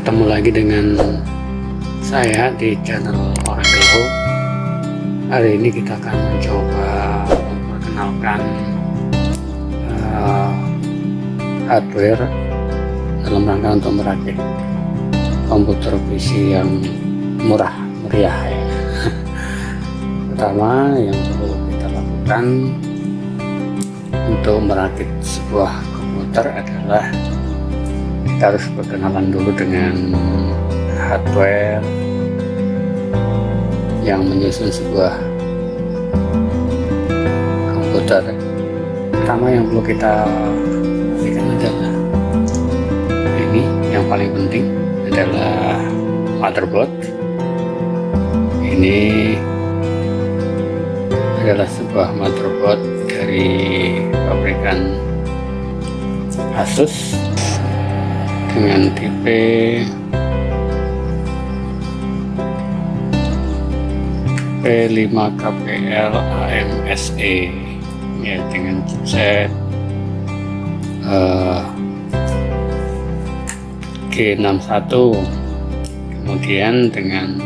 Ketemu lagi dengan saya di channel Oracle. Hari ini kita akan mencoba memperkenalkan hardware dalam rangka untuk merakit komputer PC yang murah meriah ya. Pertama yang perlu kita lakukan untuk merakit sebuah komputer adalah kita harus berkenalan dulu dengan hardware yang menyusun sebuah komputer. Pertama yang perlu kita perhatikan adalah ini, yang paling penting adalah motherboard. Ini adalah sebuah motherboard dari pabrikan Asus dengan tipe P5KPL AMSE ya, dengan chipset G61, kemudian dengan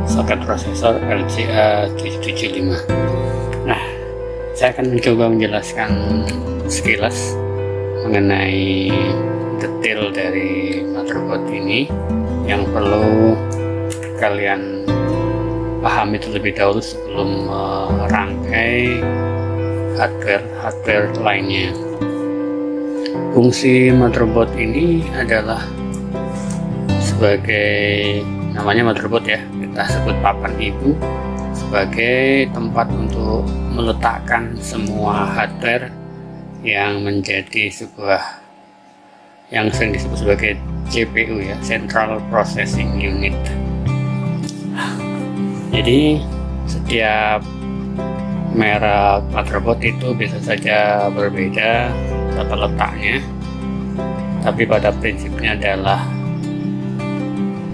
soket prosesor LGA 775. Nah, saya akan mencoba menjelaskan sekilas mengenai detail dari motherboard ini yang perlu kalian pahami terlebih dahulu sebelum merangkai hardware lainnya. Fungsi motherboard ini adalah sebagai, namanya motherboard ya, kita sebut papan ibu, sebagai tempat untuk meletakkan semua hardware yang menjadi sebuah yang sering disebut sebagai CPU ya, Central Processing Unit. Jadi setiap merek motherboard itu bisa saja berbeda tata letaknya, tapi pada prinsipnya adalah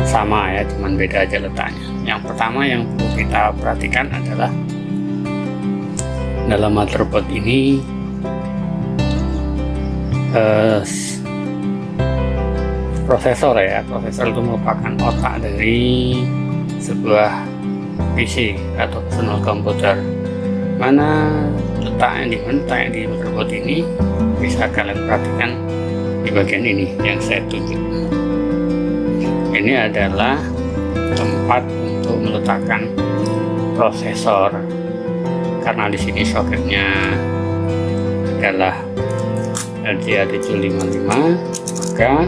sama ya, cuman beda aja letaknya. Yang pertama yang perlu kita perhatikan adalah dalam motherboard ini prosesor ya. Prosesor itu merupakan otak dari sebuah PC atau personal komputer. Mana letaknya di motherboard ini bisa kalian perhatikan di bagian ini yang saya tunjuk. Ini adalah tempat untuk meletakkan prosesor, karena di sini soketnya adalah LGA 755, maka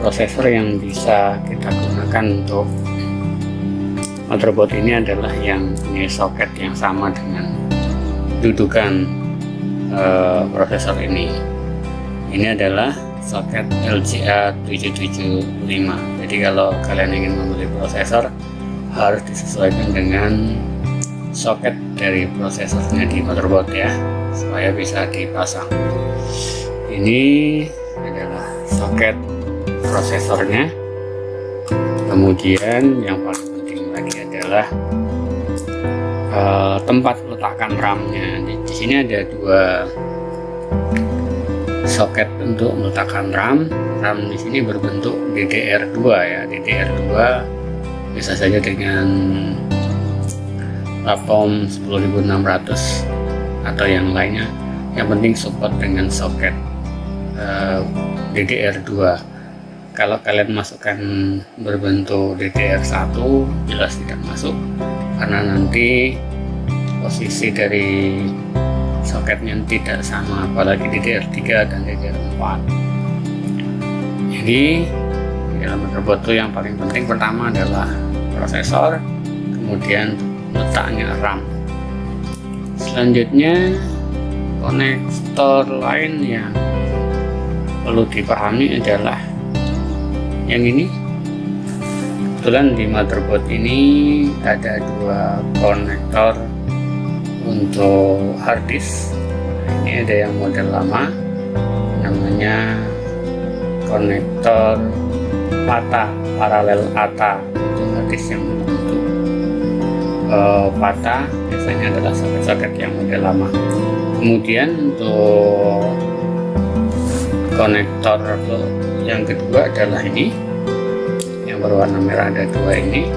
prosesor yang bisa kita gunakan untuk motherboard ini adalah yang punya soket yang sama dengan dudukan prosesor ini. Ini adalah soket LGA 775. Jadi kalau kalian ingin membeli prosesor, harus disesuaikan dengan soket dari prosesornya di motherboard ya, supaya bisa dipasang. Ini adalah soket prosesornya. Kemudian yang paling penting lagi adalah tempat letakkan RAM-nya. Di sini ada dua soket untuk meletakkan RAM. RAM di sini berbentuk DDR2 ya. DDR2 bisa saja dengan Rapom 10600 atau yang lainnya. Yang penting support dengan soket DDR2. Kalau kalian masukkan berbentuk DDR1 jelas tidak masuk, karena nanti posisi dari soketnya tidak sama, apalagi DDR3 dan DDR4. Jadi dalam motherboard itu yang paling penting pertama adalah prosesor, kemudian letaknya RAM. Selanjutnya konektor lain yang perlu dipahami adalah yang ini. Kebetulan di motherboard ini ada dua konektor untuk hard disk. Ini ada yang model lama, namanya konektor PATA, paralel ATA, untuk hard disk yang berbentuk PATA biasanya adalah soket-soket yang model lama. Kemudian untuk konektor yang kedua adalah ini, berwarna merah ada dua ini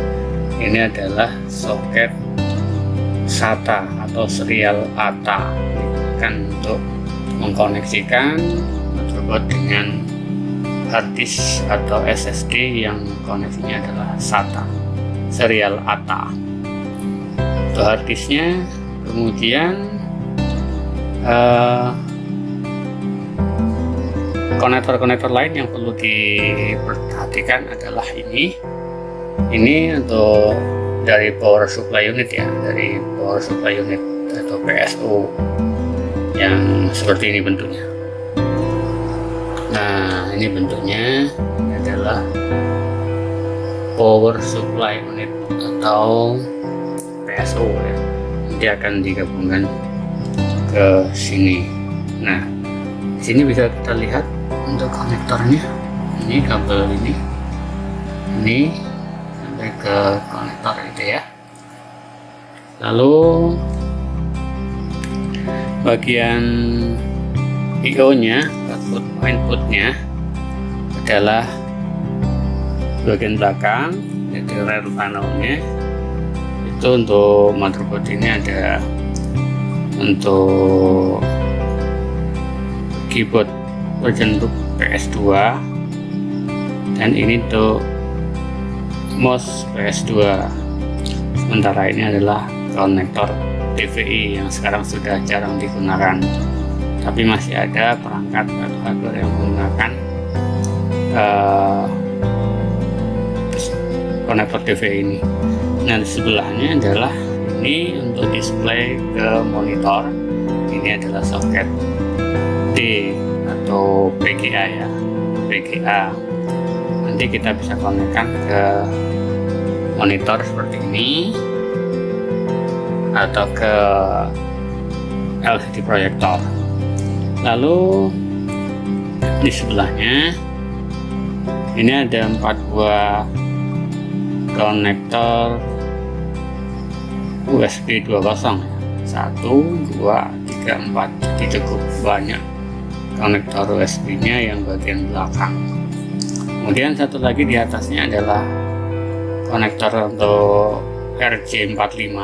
adalah soket SATA atau serial ATA, digunakan untuk mengkoneksikan motherboard dengan hard disk atau SSD yang koneksinya adalah SATA serial ATA. Untuk hard disknya, kemudian konektor-konektor lain yang perlu diperhatikan adalah ini untuk dari power supply unit ya, dari power supply unit atau PSU yang seperti ini bentuknya. Nah, ini bentuknya adalah power supply unit atau PSU ya. Nanti akan digabungkan ke sini. Nah, di sini bisa kita lihat untuk konektornya. Ini kabel ini sampai ke konektor itu ya. Lalu bagian I/O nya, inputnya adalah bagian belakang, yaitu rear panelnya. Itu untuk motherboard ini ada untuk keyboard berbentuk PS2, dan ini untuk mouse PS2. Sementara ini adalah konektor TVI yang sekarang sudah jarang digunakan, tapi masih ada perangkat atau hardware yang menggunakan konektor TVI ini. Nah, di sebelahnya adalah ini untuk display ke monitor. Ini adalah soket D atau PGA ya, PGA. Nanti kita bisa konekkan ke monitor seperti ini atau ke LCD proyektor. Lalu di sebelahnya ini ada 4 buah konektor USB 2.0 ya. 1, 2, 3, 4. Jadi cukup banyak konektor USB nya yang bagian belakang. Kemudian satu lagi di atasnya adalah konektor untuk RJ45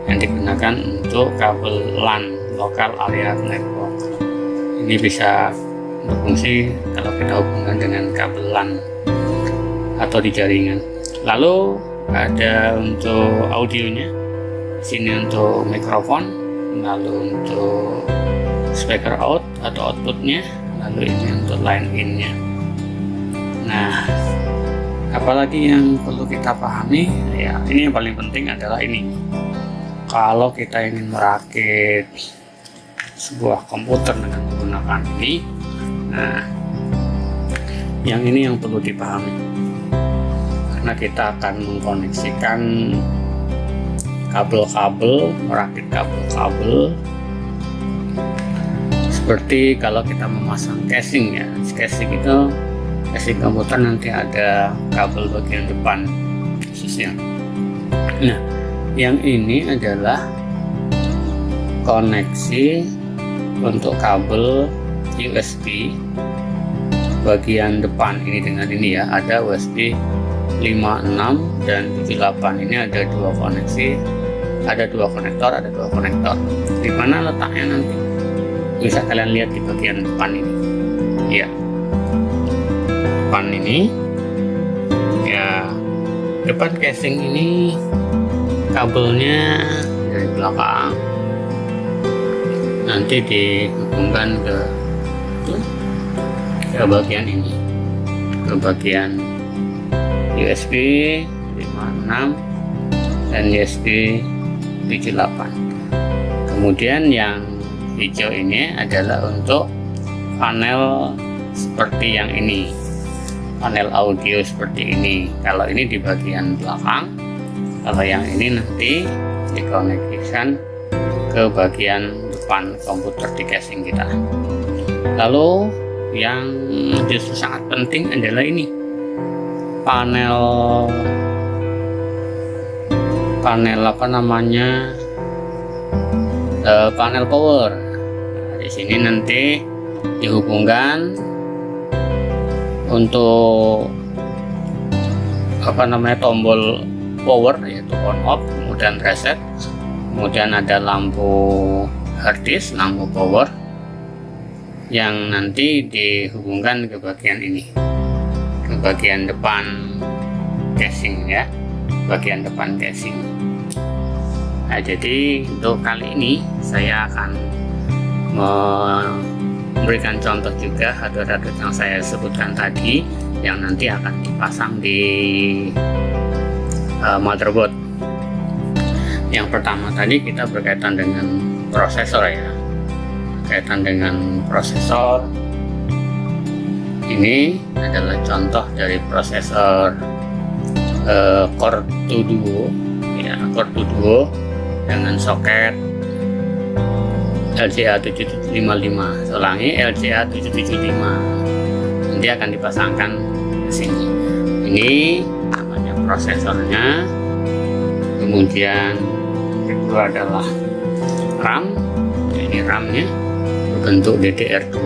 yang digunakan untuk kabel LAN, Local Area Network. Ini bisa berfungsi kalau kita hubungkan dengan kabel LAN atau di jaringan. Lalu ada untuk audionya, sini untuk mikrofon, lalu untuk speaker out atau outputnya, lalu ini untuk line in-nya. Nah, apalagi yang perlu kita pahami ya, ini yang paling penting adalah ini. Kalau kita ingin merakit sebuah komputer dengan menggunakan ini, nah yang ini yang perlu dipahami, karena kita akan mengkoneksikan kabel-kabel, merakit kabel-kabel seperti kalau kita memasang casing ya. Casing itu, casing komputer nanti ada kabel bagian depan khususnya. Nah, yang ini adalah koneksi untuk kabel USB bagian depan ini dengan ini ya, ada USB 56 dan 78. Ini ada dua koneksi, ada dua konektor. Di mana letaknya nanti bisa kalian lihat di bagian depan ini ya, depan ini ya, depan casing ini kabelnya dari belakang nanti dihubungkan ke bagian ini, ke bagian USB 56 dan USB 78. Kemudian yang hijau ini adalah untuk panel seperti yang ini, panel audio seperti ini. Kalau ini di bagian belakang, kalau yang ini nanti dikoneksikan ke bagian depan komputer di casing kita. Lalu yang justru sangat penting adalah ini, panel apa namanya, panel power. Nah, di sini nanti dihubungkan untuk tombol power, yaitu on off, kemudian reset, kemudian ada lampu harddisk, lampu power yang nanti dihubungkan ke bagian ini, ke bagian depan casing ya, bagian depan casing. Nah, jadi untuk kali ini saya akan memberikan contoh juga hardware yang saya sebutkan tadi yang nanti akan dipasang di motherboard. Yang pertama tadi kita berkaitan dengan prosesor ya, berkaitan dengan prosesor. Ini adalah contoh dari prosesor Core 2 Duo ya, Core 2 Duo dengan soket LCA 7755. Ulangi, LCA 775. Nanti akan dipasangkan ke sini. Ini namanya prosesornya. Kemudian kedua adalah RAM. Ini RAM-nya berbentuk DDR2.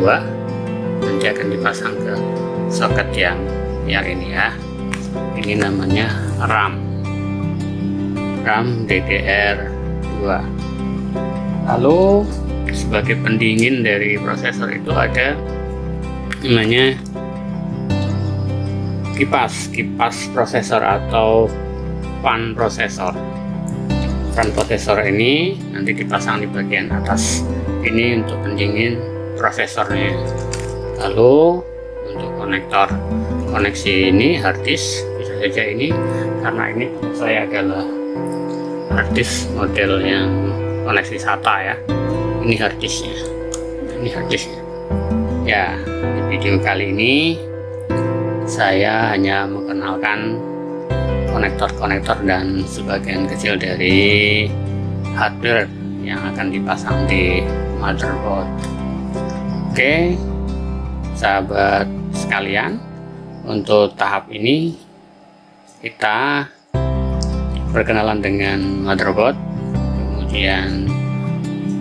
Nanti akan dipasang ke soket yang ini ya. Ini namanya RAM DDR2. Lalu sebagai pendingin dari prosesor itu ada namanya kipas prosesor atau fan prosesor. Fan prosesor ini nanti dipasang di bagian atas. Ini untuk pendingin prosesornya. Lalu untuk koneksi ini harddisk, bisa saja ini karena ini saya adalah harddisk model yang koneksi SATA ya. Ini harddisknya. Ya, di video kali ini saya hanya mengenalkan konektor dan sebagian kecil dari hardware yang akan dipasang di motherboard. Oke, sahabat sekalian, untuk tahap ini kita berkenalan dengan motherboard, kemudian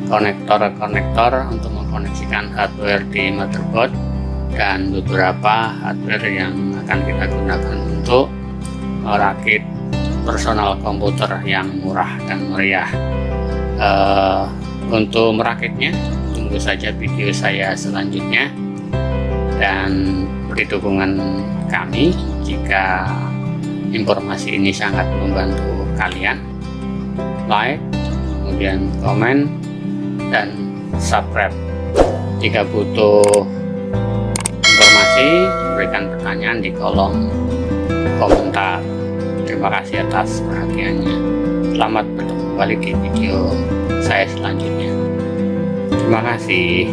konektor untuk mengkoneksikan hardware di motherboard, dan beberapa hardware yang akan kita gunakan untuk merakit personal komputer yang murah dan meriah. Untuk merakitnya tunggu saja video saya selanjutnya, dan beri dukungan kami jika informasi ini sangat membantu kalian. Like, kemudian komen, dan subscribe. Jika butuh informasi, berikan pertanyaan di kolom komentar. Terima kasih atas perhatiannya. Selamat bertemu kembali di video saya selanjutnya. Terima kasih.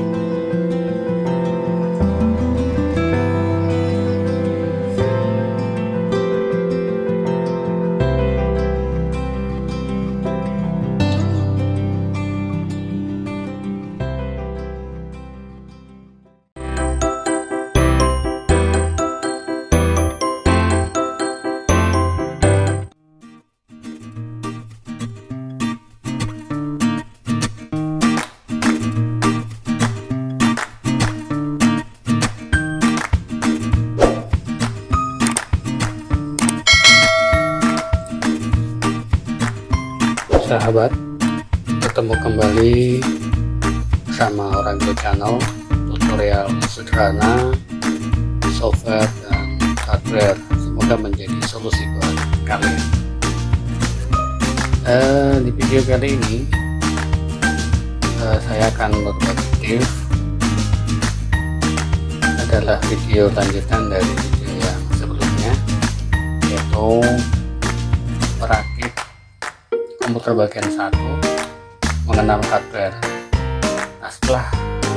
Sahabat, bertemu kembali bersama Oranggo Channel, tutorial sederhana software dan hardware, semoga menjadi solusi buat kalian. Di video kali ini saya akan berbagi tips, adalah video lanjutan dari video yang sebelumnya, yaitu merakit komputer bagian 1, mengenal hardware. Nah, setelah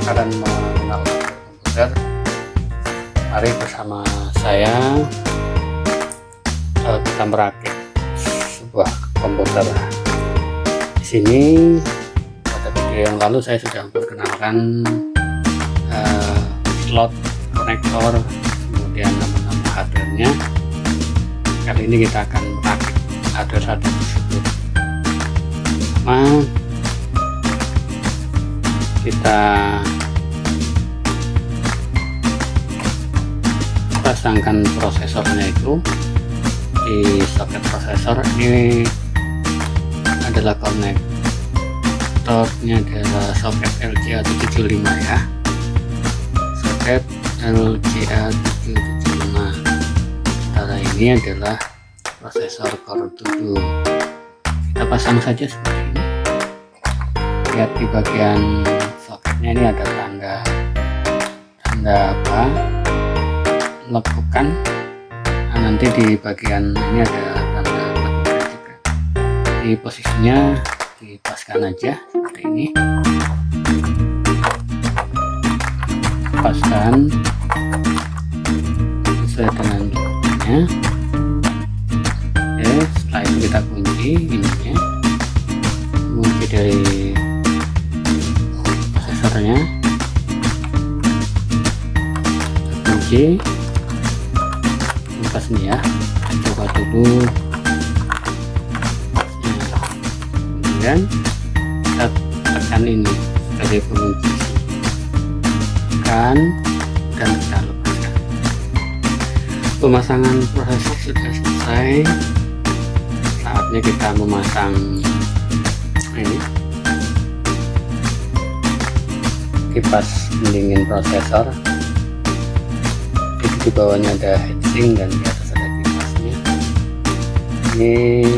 kalian mengenal komputer, mari bersama saya kita merakit sebuah komputer. Di sini pada video yang lalu saya sudah memperkenalkan slot, konektor, kemudian nama-nama hardware-nya. Kali ini kita akan merakit hardware satu tersebut. Kita pasangkan prosesornya itu di soket prosesor ini adalah konektornya adalah soket LGA75 ya, soket LGA775. Sementara ini adalah prosesor Core 7. Kita pasang saja seperti ini. Lihat di bagian soketnya ini ada tanda apa, lekukan. Nah, nanti di bagian ini ada tanda lekukan juga. Di posisinya dipaskan aja seperti ini, paskan sesuai dengan lekukannya. Oke, setelah itu kita kunci ininya, kunci dari prosesornya, kunci lepas ini ya. Kita coba dulu. Kemudian kita tekan ini sebagai pengunci, tekan dan kita lepaskan. Pemasangan prosesor sudah selesai. Saatnya kita memasang ini kipas pendingin prosesor. Di bawahnya ada heatsink dan di atas ada kipasnya. Ini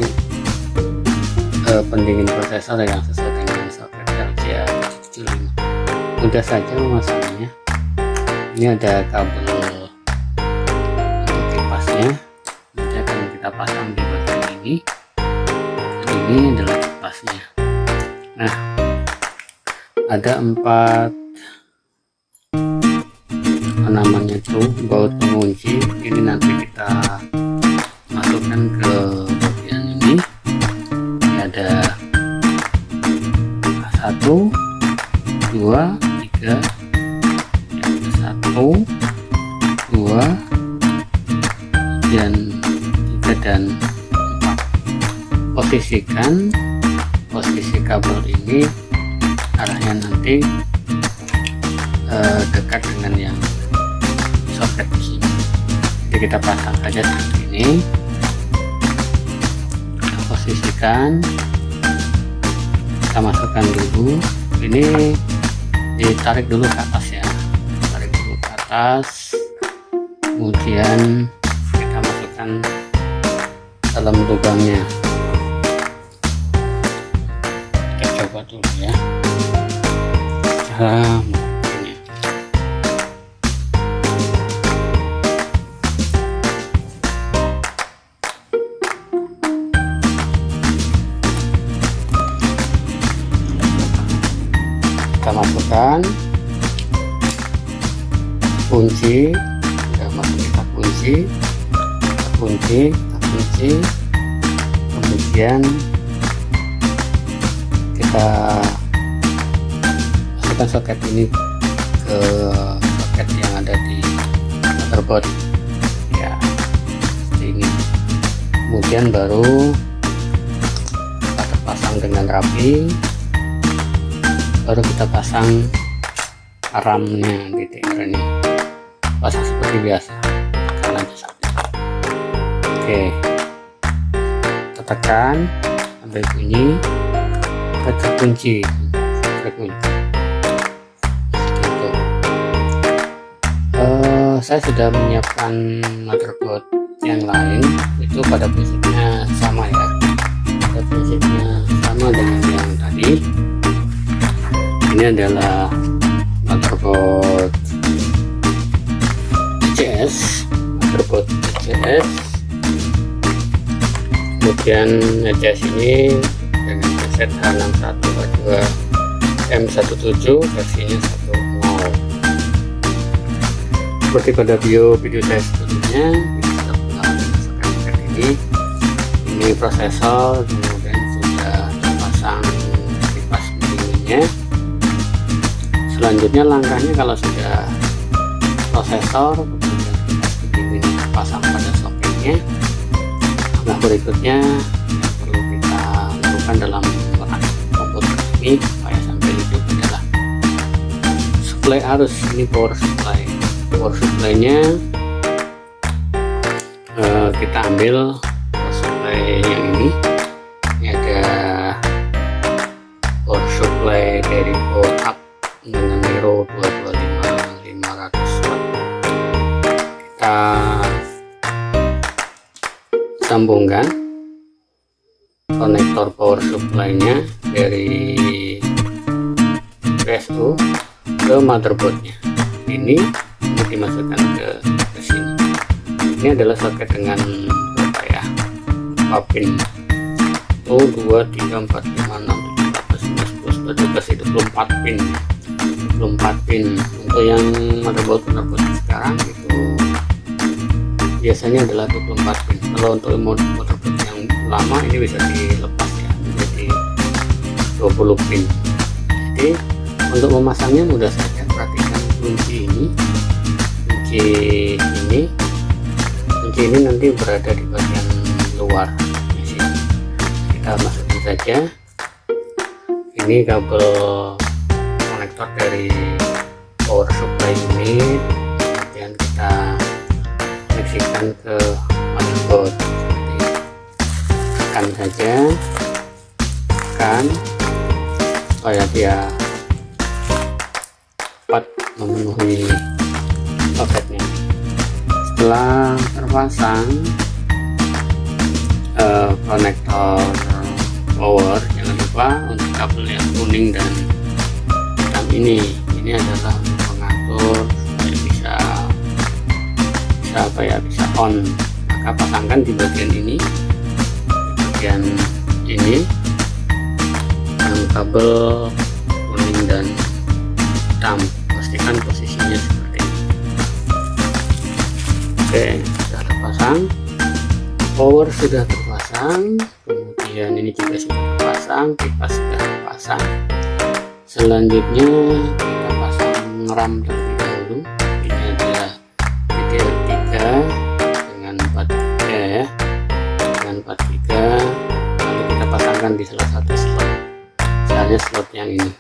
pendingin prosesor yang sesuai dengan soket LGA75. Mudah saja memasangnya. Ini ada kabel untuk kipasnya, nanti akan kita pasang di bagian ini. Ini adalah kipasnya. Nah, ada 4 namanya itu baut pengunci. Ini nanti kita masukkan ke bagian ini. Ini ada 1, 2, 3, 1, 2, dan 3 dan 4. Posisi kabel ini arahnya nanti dekat dengan yang soket di sini. Jadi kita pasang saja seperti ini. Kita posisikan, kita masukkan dulu. Ini ditarik dulu ke atas ya, tarik dulu ke atas. Kemudian kita masukkan dalam lubangnya. Kita coba dulu ya. Cara kita masukkan kunci, sudah masuk kita kunci, kemudian kita masukkan soket ini ke soket yang ada di motherboard ya, seperti ini. Kemudian baru kita terpasang dengan rapi. Baru kita pasang RAM-nya, DDR ini pasang seperti biasa, tekan aja sampai. Oke, kita tekan sampai bunyi, kita terkunci. Gitu. Saya sudah menyiapkan motherboard yang lain, itu pada prinsipnya sama ya, pada prinsipnya sama dengan yang tadi. Ini adalah motherboard ECS, kemudian ECS ini dengan chipset H6122 M17 versinya 1.0. Seperti pada video saya sebelumnya, kita sudah menggunakan soket ini prosesor, kemudian sudah terpasang kipas pendinginnya. Selanjutnya langkahnya kalau sudah prosesor kemudian kipas pendingin terpasang pada soketnya, langkah berikutnya yang perlu kita lakukan dalam merakit komputer ini supaya sampai hidup adalah suplai arus. Ini power supply nya kita ambil slot. Kita sambungkan konektor power supply-nya dari PSU ke motherboardnya. Ini dimasukkan ke sini. Ini adalah soket dengan berapa ya, 4 pin. 1, 2, 3, 4, 5, 6, 7, 8, 9, 10, 11, itu 24 pin. 24 pin. Untuk yang motherboard sekarang itu biasanya adalah 24 pin. Kalau untuk motherboard yang lama ini bisa dilepas ya menjadi 20 pin. Jadi untuk memasangnya mudah saja. Perhatikan kunci ini nanti berada di bagian luar di sini. Kita masukkan saja. Ini kabel konektor dari power supply unit, kemudian kita koneksikan ke motherboard. Tekan saja, tekan supaya dia dapat memenuhi soketnya. Setelah terpasang konektor power, jangan lupa untuk kabel yang kuning dan hitam ini adalah untuk mengatur supaya bisa on. Maka pasangkan di bagian ini, dengan kabel kuning dan hitam. Pastikan posisinya seperti ini. Oke, sudah terpasang, power sudah terpasang, kemudian ini juga sudah terpasang, kipas sudah terpasang. Selanjutnya kita pasang RAM terlebih dahulu. Ini adalah DDR3 dengan 4 GB ya, dengan 4 GB. Lalu kita pasangkan di salah satu slot, misalnya slot yang ini.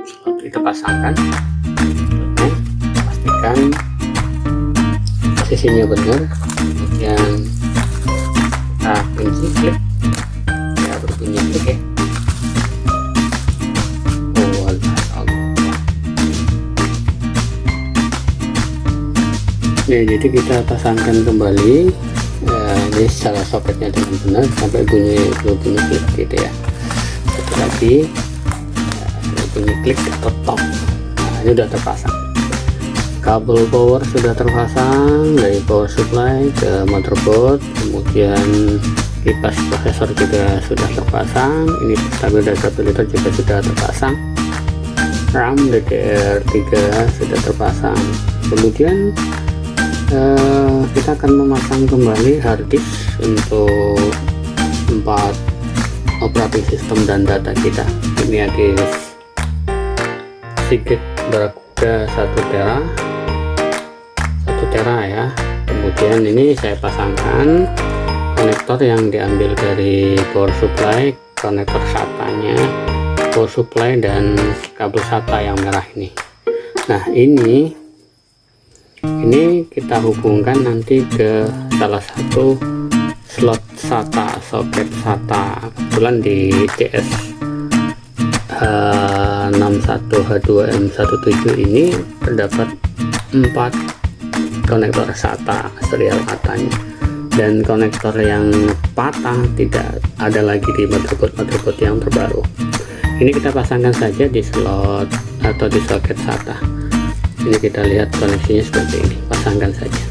Slot kita pasangkan, pastikan posisinya benar, kemudian kita kunci klik ya, berbunyi klik ya. Oke, jadi kita pasangkan kembali ya, ini secara soketnya dengan benar sampai bunyi klik gitu ya. Satu lagi ya, bunyi klik atau top. Nah, ini udah terpasang. Kabel power sudah terpasang dari power supply ke motherboard, kemudian kipas prosesor juga sudah terpasang. Ini stabilizer juga sudah terpasang. RAM DDR3 sudah terpasang. Kemudian kita akan memasang kembali harddisk untuk 4 operating system dan data kita. Ini harddisk Seagate Barracuda 1 tera ya. Kemudian ini saya pasangkan konektor yang diambil dari power supply, konektor SATA-nya, power supply dan kabel SATA yang merah ini. Nah, ini kita hubungkan nanti ke salah satu slot SATA, soket SATA. Kebetulan di CS 61H2M17 ini terdapat 4 konektor SATA serial katanya, dan konektor yang patah tidak ada lagi di motherboard yang terbaru. Ini kita pasangkan saja di slot atau di soket SATA. Ini kita lihat koneksinya seperti ini. Pasangkan saja,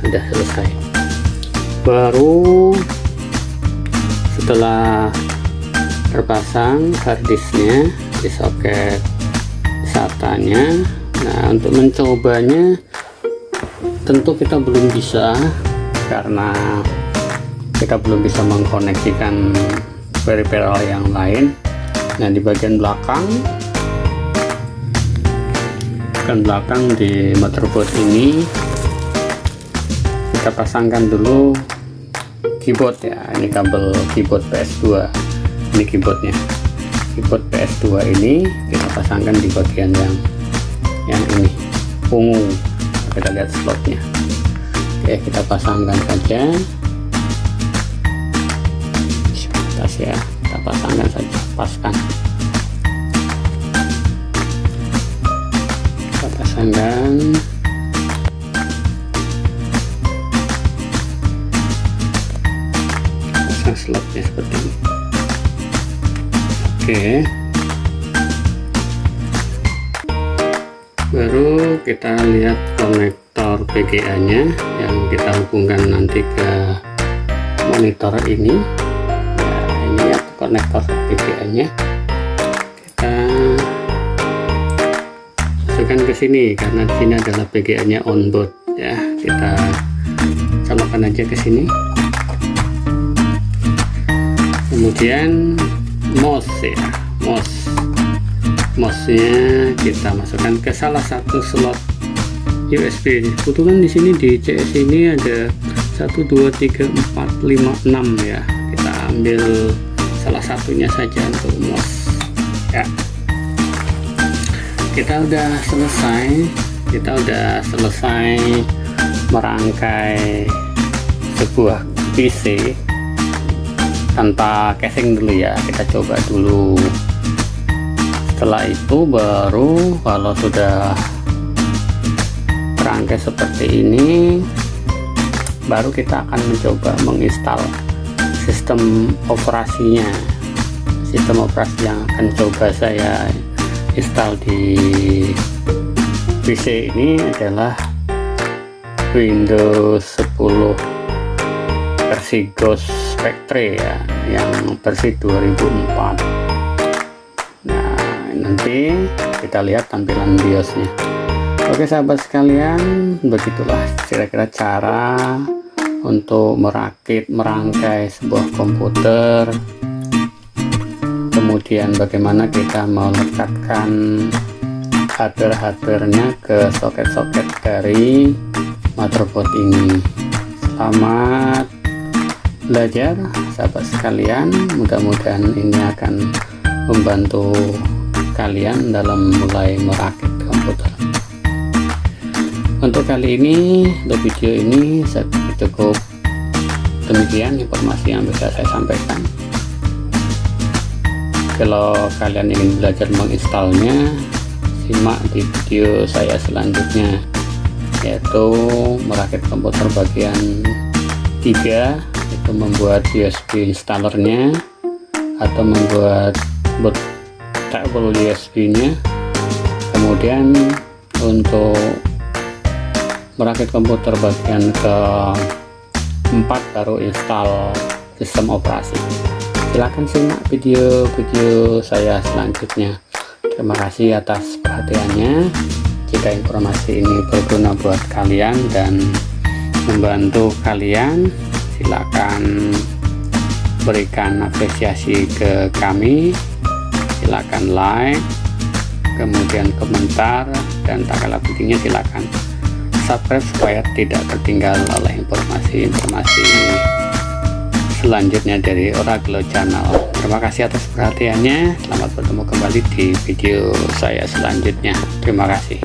sudah selesai. Baru setelah terpasang harddisknya di soket SATA-nya. Nah, untuk mencobanya tentu kita belum bisa, karena kita belum bisa mengkoneksikan peripheral yang lain. Nah, di bagian belakang di motherboard ini kita pasangkan dulu keyboard ya. Ini kabel keyboard PS2, ini keyboardnya. Keyboard PS2 ini kita pasangkan di bagian yang ini, ungu. Kita lihat slotnya. Oke, kita pasangkan saja. Atas ya, kita pasangkan saja, paskan. pasangkan. Pasang slotnya seperti ini. Oke, baru kita lihat konektor VGA nya yang kita hubungkan nanti ke monitor ini. Nah, ini ya konektor VGA nya, kita masukkan ke sini karena di sini adalah VGA nya onboard ya. Kita colokan aja ke sini. Kemudian mouse ya, mouse-nya kita masukkan ke salah satu slot USB. Kebetulan di sini di CS ini ada 1 2 3 4 5 6 ya. Kita ambil salah satunya saja untuk mouse ya. Kita udah selesai merangkai sebuah PC tanpa casing dulu ya. Kita coba dulu, setelah itu baru kalau sudah terangkai seperti ini, baru kita akan mencoba menginstal sistem operasinya. Sistem operasi yang akan coba saya install di PC ini adalah Windows 10 versi Ghost Factory ya, yang versi 2004. Nah, nanti kita lihat tampilan BIOSnya. Oke sahabat sekalian, begitulah kira-kira cara untuk merangkai sebuah komputer, kemudian bagaimana kita melekatkan hardware-hardwarenya ke soket-soket dari motherboard ini. Selamat belajar sahabat sekalian, mudah-mudahan ini akan membantu kalian dalam mulai merakit komputer. Untuk kali ini, untuk video ini cukup demikian informasi yang bisa saya sampaikan. Kalau kalian ingin belajar menginstalnya, simak di video saya selanjutnya, yaitu merakit komputer bagian 3, itu membuat USB installernya atau membuat bootable USB nya. Kemudian untuk merakit komputer bagian ke-4 baru install sistem operasi. Silahkan simak video-video saya selanjutnya. Terima kasih atas perhatiannya. Jika informasi ini berguna buat kalian dan membantu kalian, silakan berikan apresiasi ke kami, silakan like, kemudian komentar, dan tak kalah pentingnya silakan subscribe supaya tidak tertinggal oleh informasi-informasi selanjutnya dari Oragelo Channel. Terima kasih atas perhatiannya. Selamat bertemu kembali di video saya selanjutnya. Terima kasih.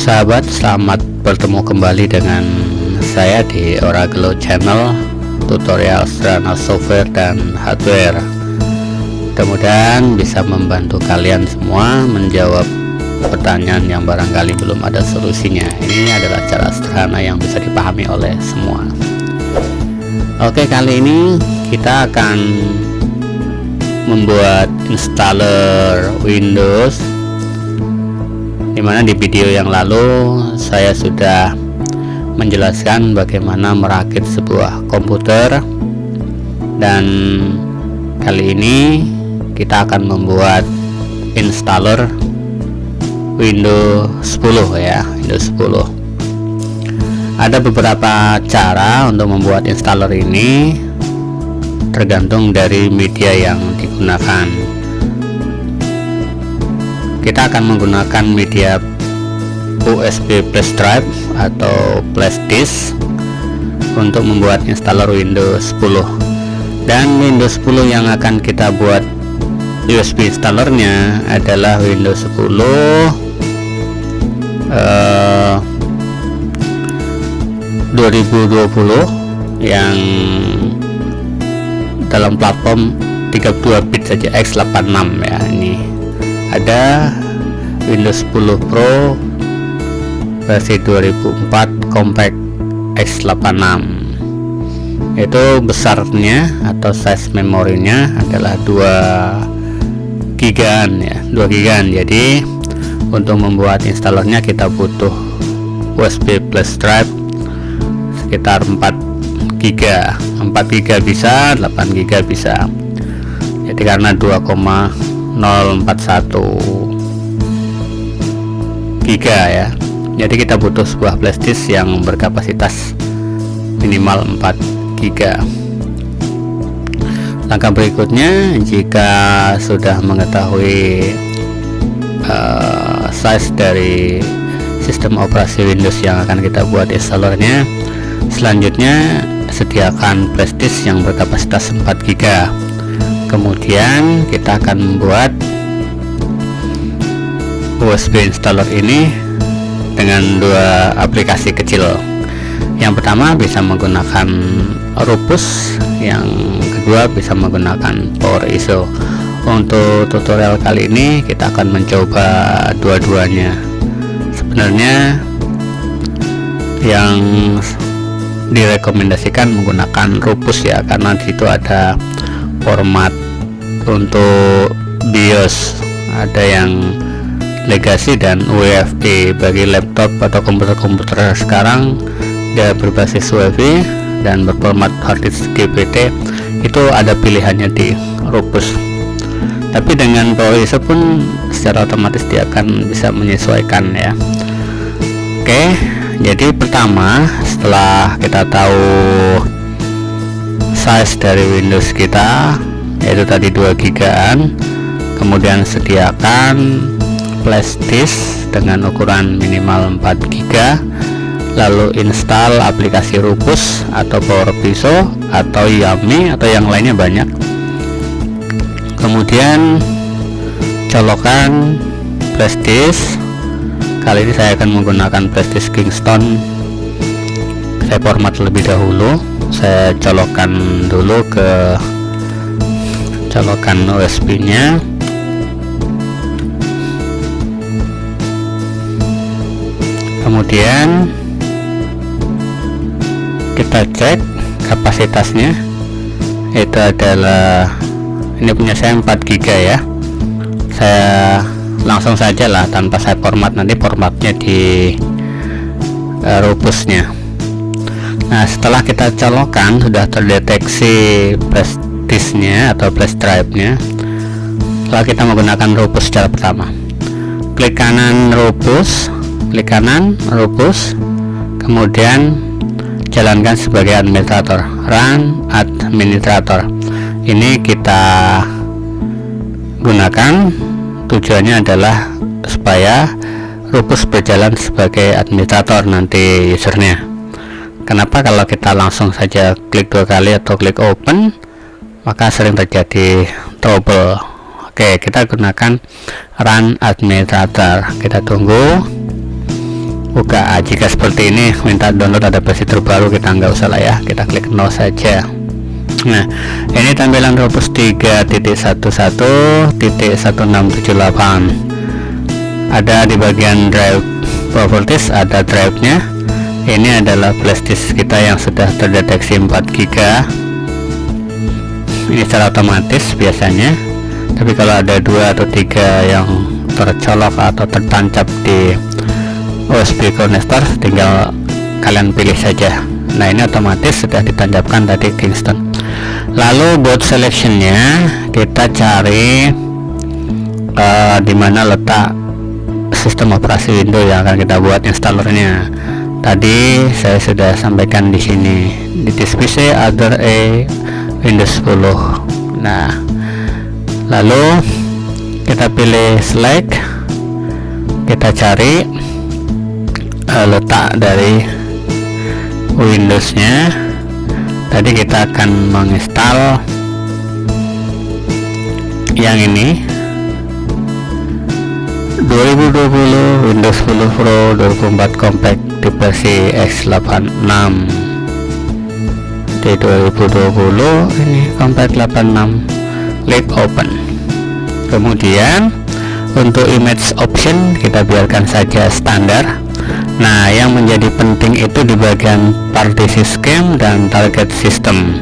Sahabat, selamat bertemu kembali dengan saya di Oragelo Channel, tutorial sederhana software dan hardware. Mudah-mudahan bisa membantu kalian semua menjawab pertanyaan yang barangkali belum ada solusinya. Ini adalah cara sederhana yang bisa dipahami oleh semua. Oke, kali ini kita akan membuat installer Windows, dimana di video yang lalu saya sudah menjelaskan bagaimana merakit sebuah komputer, dan kali ini kita akan membuat installer Windows 10 ya, Windows 10. Ada beberapa cara untuk membuat installer ini, tergantung dari media yang digunakan. kita akan menggunakan media USB flash drive atau flash disk untuk membuat installer Windows 10. Dan Windows 10 yang akan kita buat USB installernya adalah Windows 10 2020 yang dalam platform 32 bit saja, x86 ya. Ini ada Windows 10 Pro versi 2004 Compact x86, itu besarnya atau size memorinya adalah 2 gigaan ya, 2 gigaan. Jadi untuk membuat installernya kita butuh USB flash drive sekitar 4 giga, 4 giga bisa, 8 giga bisa. Jadi karena 2,041 giga ya, jadi kita butuh sebuah flash disk yang berkapasitas minimal 4 giga. Langkah berikutnya, jika sudah mengetahui size dari sistem operasi Windows yang akan kita buat installernya, selanjutnya sediakan flash disk yang berkapasitas 4 giga. Kemudian kita akan membuat USB installer ini dengan 2 aplikasi kecil. Yang pertama bisa menggunakan Rufus, yang kedua bisa menggunakan PowerISO. Untuk tutorial kali ini kita akan mencoba dua-duanya. Sebenarnya yang direkomendasikan menggunakan Rufus ya, karena di situ ada format untuk BIOS, ada yang Legacy dan UEFI. Bagi laptop atau komputer-komputer sekarang dia berbasis UEFI dan berformat hard disk GPT, itu ada pilihannya di Rufus. Tapi dengan PowerISO pun secara otomatis dia akan bisa menyesuaikan ya. Oke, jadi pertama setelah kita tahu size dari Windows kita, yaitu tadi 2 gigaan, kemudian sediakan flash disk dengan ukuran minimal 4 giga, lalu install aplikasi Rufus atau PowerISO atau Yummy atau yang lainnya banyak. Kemudian colokan flash disk. Kali ini saya akan menggunakan flash disk Kingston. Saya format terlebih dahulu. Saya colokkan dulu ke colokan USB nya. Kemudian kita cek kapasitasnya, itu adalah, ini punya saya 4 giga ya. Saya langsung saja lah tanpa saya format, nanti formatnya di Rufusnya. Nah, setelah kita colokan sudah terdeteksi flash disknya atau flash drive nya, lalu kita menggunakan Rufus secara pertama. Klik kanan Rufus, klik kanan Rufus, kemudian jalankan sebagai administrator, run administrator. Ini kita gunakan, tujuannya adalah supaya Rufus berjalan sebagai administrator nanti usernya. Kenapa? Kalau kita langsung saja klik 2 kali atau klik open, maka sering terjadi trouble. Oke, kita gunakan run administrator. Kita tunggu buka. Jika seperti ini minta download ada versi terbaru, kita nggak usah lah ya, kita klik no saja. Nah, ini tampilan Rufus 3.11.1678. ada di bagian drive properties, ada drive nya. Ini adalah flash disk kita yang sudah terdeteksi 4 giga. Ini secara otomatis biasanya, tapi kalau ada 2 atau 3 yang tercolok atau tertancap di USB connector, tinggal kalian pilih saja. Nah, ini otomatis sudah ditancapkan tadi Kingston. Lalu buat selectionnya kita cari di mana letak sistem operasi Windows yang akan kita buat installernya. Tadi saya sudah sampaikan di sini di disk PC other Windows 10. Nah, lalu kita pilih select kita cari letak dari Windows-nya. Tadi kita akan menginstal yang ini 2020 Windows 10 Pro 2004 Compact di versi x86. Di 2020 ini Compact 86, klik open. Kemudian untuk image option kita biarkan saja standar. Nah, yang menjadi penting itu di bagian partisi scheme dan target system.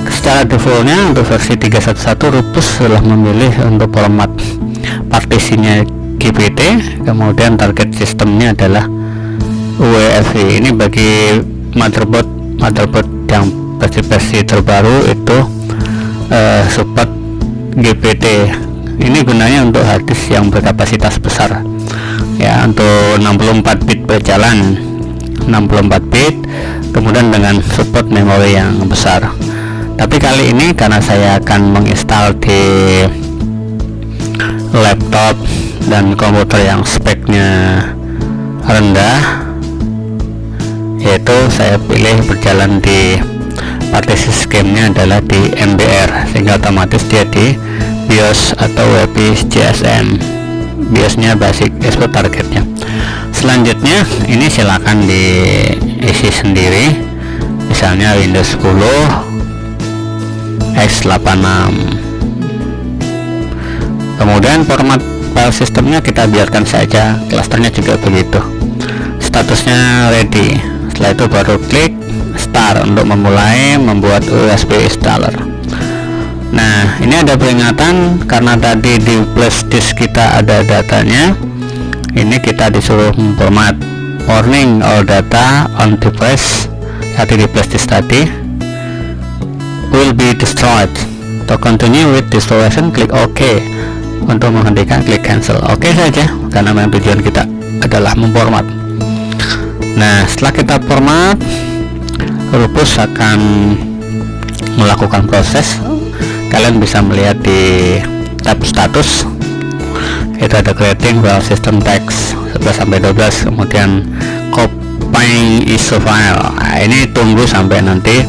Secara defaultnya untuk versi 3.1.1 Rufus telah memilih untuk format partisinya GPT, kemudian target sistemnya adalah UEFI. Ini bagi motherboard yang versi terbaru itu support GPT. Ini gunanya untuk harddisk yang berkapasitas besar ya, untuk 64 bit berjalan 64 bit, kemudian dengan support memori yang besar. Tapi kali ini karena saya akan menginstal di laptop dan komputer yang speknya rendah, yaitu saya pilih berjalan di partisi scheme-nya adalah di MBR, sehingga otomatis dia di BIOS atau WPS GSM. BIOS-nya basic export targetnya. Selanjutnya ini silakan diisi sendiri, misalnya Windows 10 x86. Kemudian format file sistemnya kita biarkan saja, klasternya juga begitu. Statusnya ready. Setelah itu baru klik start untuk memulai membuat USB installer. Nah, ini ada peringatan karena tadi di flash disk kita ada datanya. Ini kita disuruh memformat. Warning, all data on device di flash disk tadi will be destroyed. To continue with installation, klik OK. Untuk menghentikan, klik cancel. Oke saja, karena memang tujuan kita adalah memformat. Nah, setelah kita format, Rufus akan melakukan proses. Kalian bisa melihat di tab status itu ada creating file system text 11-12, kemudian copying ISO file. Nah, ini tunggu sampai nanti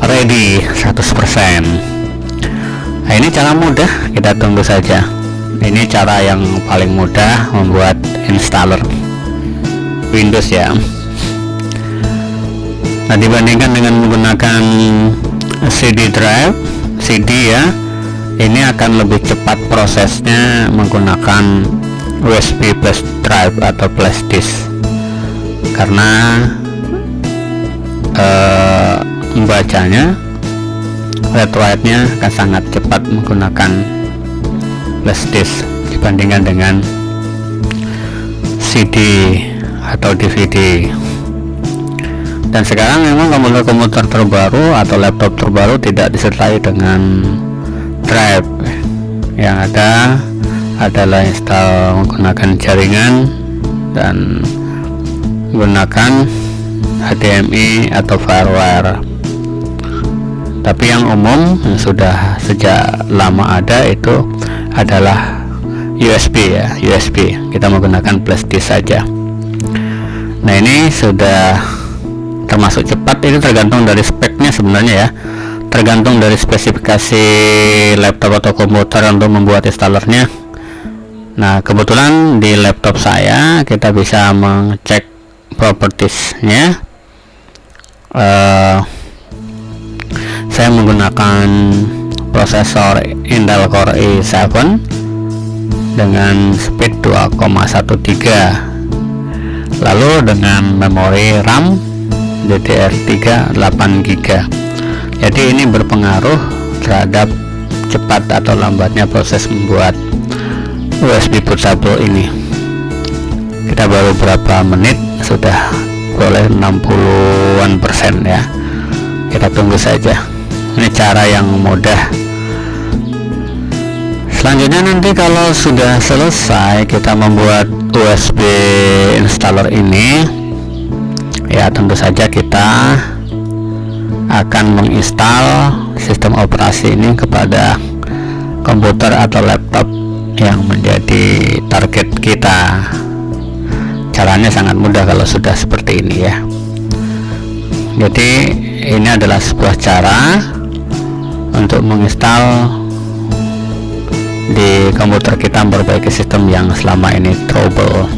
ready 100%. Nah, ini cara mudah, kita tunggu saja. Ini cara yang paling mudah membuat installer Windows ya. Nah, dibandingkan dengan menggunakan CD drive, CD ya, ini akan lebih cepat prosesnya menggunakan USB flash drive atau flash disk, karena membacanya read write-nya akan sangat cepat menggunakan flash disk dibandingkan dengan CD atau DVD. Dan sekarang memang komputer terbaru atau laptop terbaru tidak disertai dengan drive. Yang ada adalah install menggunakan jaringan dan menggunakan HDMI atau firewire. Tapi yang umum yang sudah sejak lama ada itu adalah USB ya, USB. Kita menggunakan flash disk saja. Nah, ini sudah termasuk cepat. Ini tergantung dari speknya sebenarnya ya, tergantung dari spesifikasi laptop atau komputer untuk membuat installernya. Nah, kebetulan di laptop saya kita bisa mengecek propertiesnya. Saya menggunakan prosesor Intel Core i7 dengan speed 2,13, lalu dengan memori RAM DDR3 8GB. Jadi ini berpengaruh terhadap cepat atau lambatnya proses membuat USB bootable ini. Kita baru berapa menit sudah boleh 60% ya. Kita tunggu saja. Ini cara yang mudah. Selanjutnya nanti kalau sudah selesai kita membuat USB installer ini, ya tentu saja kita akan menginstal sistem operasi ini kepada komputer atau laptop yang menjadi target kita. Caranya sangat mudah kalau sudah seperti ini ya. Jadi ini adalah sebuah cara untuk menginstal di komputer kita, memperbaiki sistem yang selama ini trouble.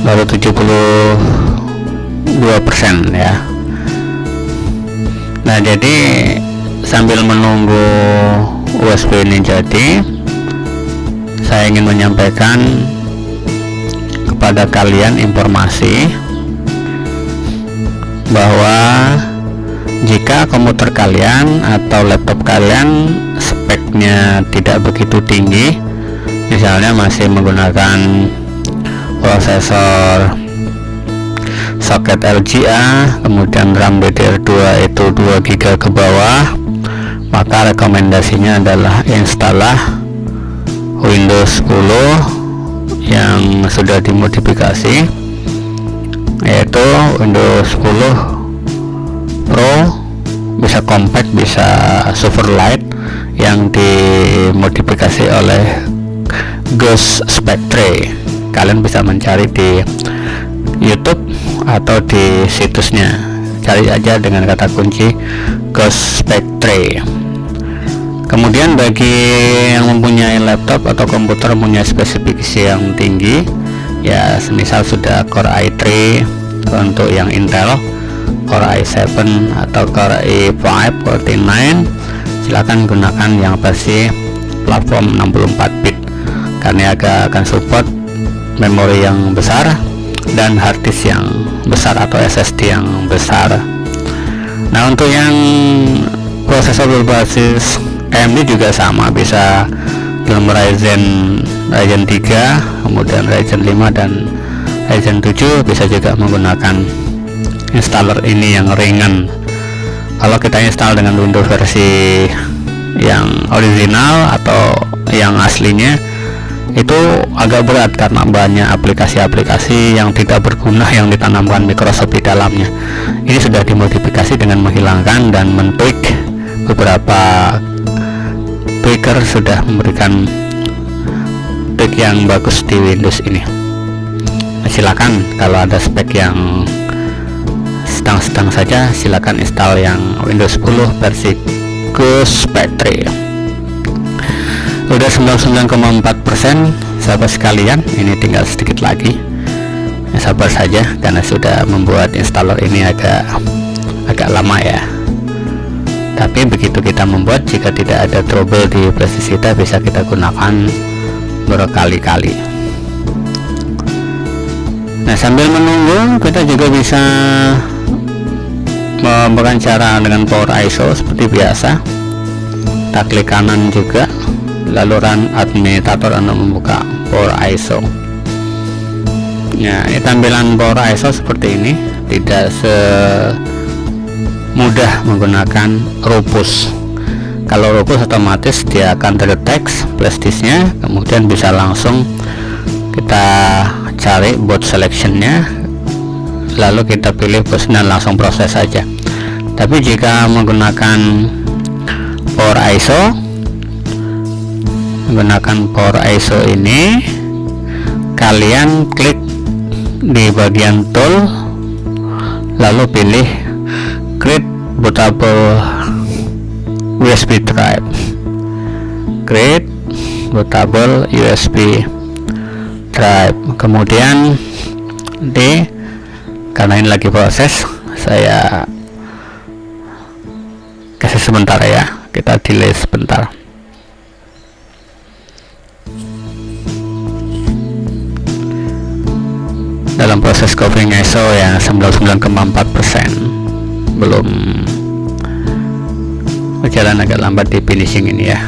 Baru 72% ya. Nah, jadi sambil menunggu USB ini jadi, saya ingin menyampaikan kepada kalian informasi bahwa jika komputer kalian atau laptop kalian speknya tidak begitu tinggi, misalnya masih menggunakan prosesor soket LGA, kemudian RAM DDR2 itu 2 GB ke bawah, maka rekomendasinya adalah instalah Windows 10 yang sudah dimodifikasi, yaitu Windows 10 Pro, bisa compact, bisa Silverlight, yang dimodifikasi oleh Gus Spectre. Kalian bisa mencari di YouTube atau di situsnya, cari aja dengan kata kunci Gus Spectre. Kemudian bagi yang mempunyai laptop atau komputer mempunyai spesifikasi yang tinggi, ya semisal sudah Core i3 untuk yang Intel, Core i7 atau Core i5, Core i9, silakan gunakan yang versi platform 64 bit karena akan support memori yang besar dan hard disk yang besar atau SSD yang besar. Nah, untuk yang prosesor berbasis AMD juga sama, bisa dalam Ryzen 3, kemudian Ryzen 5 dan Ryzen 7, bisa juga menggunakan installer ini yang ringan. Kalau kita install dengan Windows versi yang original atau yang aslinya, itu agak berat karena banyak aplikasi-aplikasi yang tidak berguna yang ditanamkan Microsoft di dalamnya. Ini sudah dimodifikasi dengan menghilangkan dan men-tweak beberapa tweaker, sudah memberikan tweak yang bagus di Windows ini. Nah, silakan kalau ada spek yang sedang-sedang saja, silakan install yang Windows 10 versi Gus Spectre. Udah 99,4%, sahabat sekalian, ini tinggal sedikit lagi. Ya, sabar saja karena sudah membuat installer ini agak lama ya. Tapi begitu kita membuat, jika tidak ada trouble di flash kita, bisa kita gunakan berkali-kali. Nah, sambil menunggu, kita juga bisa melakukan cara dengan Power ISO seperti biasa. Kita klik kanan juga, lalu run administrator untuk membuka Power ISO. Nah, ini tampilan Power ISO seperti ini, tidak mudah menggunakan Rufus. Kalau Rufus otomatis dia akan terdeteksi flash disknya, kemudian bisa langsung kita cari boot selectionnya, lalu kita pilih bus dan langsung proses saja. Tapi jika menggunakan Power ISO ini, kalian klik di bagian tool, lalu pilih create bootable USB drive, create bootable USB drive. Kemudian karena ini lagi proses, saya kasih sebentar ya, kita delay sebentar. Dalam proses covering ISO yang 99,4%, belum berjalan, agak lambat di finishing ini ya.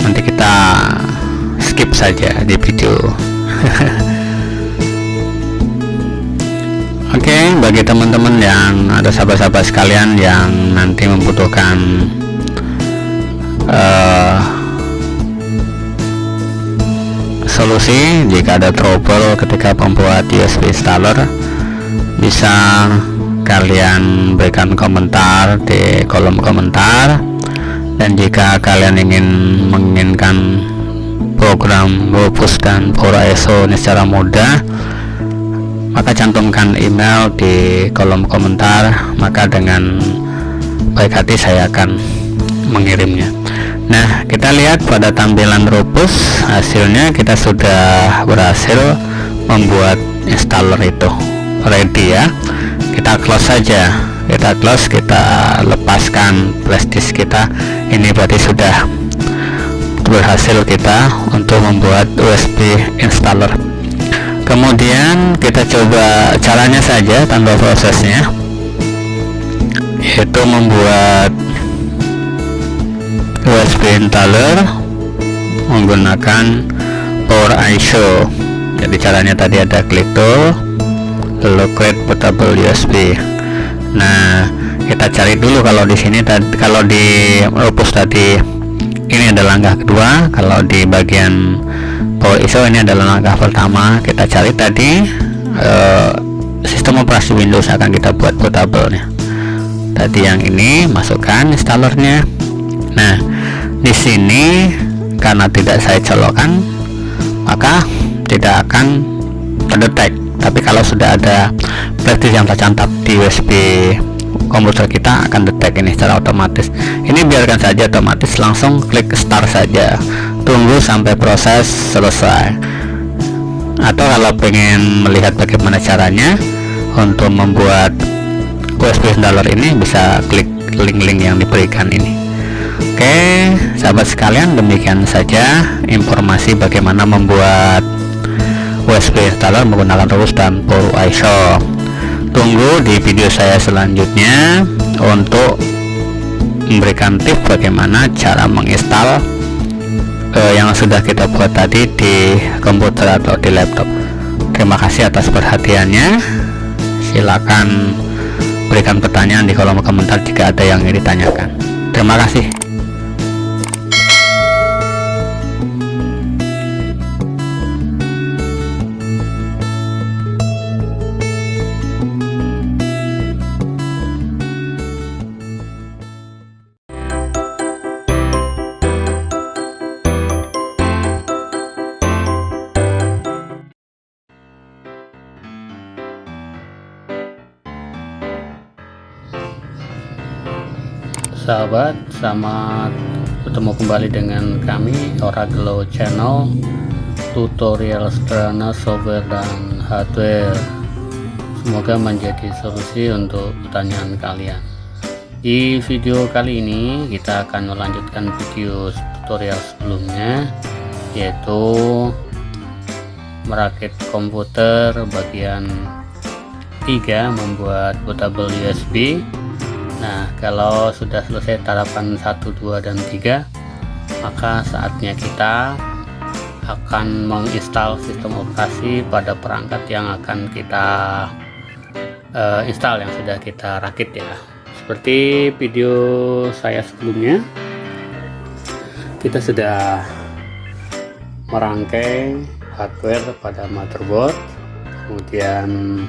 Nanti kita skip saja di video. Oke, bagi teman-teman yang ada sahabat-sahabat sekalian yang nanti membutuhkan solusi jika ada trouble ketika membuat USB installer, bisa kalian berikan komentar di kolom komentar. Dan jika kalian menginginkan Rupus dan Power ISO ini secara mudah, maka cantumkan email di kolom komentar, maka dengan baik hati saya akan mengirimnya. Nah, kita lihat pada tampilan Rupus, hasilnya kita sudah berhasil membuat installer itu ready ya. Kita close saja, kita lepaskan flash disk kita. Ini berarti sudah berhasil kita untuk membuat USB installer. Kemudian kita coba caranya saja tanpa prosesnya, yaitu membuat USB installer menggunakan Power ISO. Jadi caranya tadi ada klik tool, lalu create portable USB. Nah, kita cari dulu kalau di sini kalau di Rupus tadi ini adalah langkah kedua, kalau di bagian Power ISO ini adalah langkah pertama. Kita cari tadi sistem operasi Windows akan kita buat portable-nya. Tadi yang ini masukkan installernya. Nah, di sini karena tidak saya colokkan, maka tidak akan terdetek. Tapi kalau sudah ada flash disk yang tercantum di USB komputer kita, akan detect ini secara otomatis. Ini biarkan saja otomatis, langsung klik start saja, tunggu sampai proses selesai. Atau kalau pengen melihat bagaimana caranya untuk membuat USB installer ini, bisa klik link-link yang diberikan ini. Oke, sahabat sekalian, demikian saja informasi bagaimana membuat USB installer menggunakan Rupus dan Power ISO. Tunggu di video saya selanjutnya untuk memberikan tips bagaimana cara menginstal yang sudah kita buat tadi di komputer atau di laptop. Terima kasih atas perhatiannya. Silakan berikan pertanyaan di kolom komentar jika ada yang ingin ditanyakan. Terima kasih. Sahabat, selamat bertemu kembali dengan kami Oragelo Channel, tutorial sederhana software dan hardware. Semoga menjadi solusi untuk pertanyaan kalian. Di video kali ini kita akan melanjutkan video tutorial sebelumnya, yaitu merakit komputer bagian 3, membuat portable USB. Nah, kalau sudah selesai tahapan 1, 2, dan 3, maka saatnya kita akan menginstal sistem operasi pada perangkat yang akan kita install, yang sudah kita rakit ya. Seperti video saya sebelumnya, kita sudah merangkai hardware pada motherboard, kemudian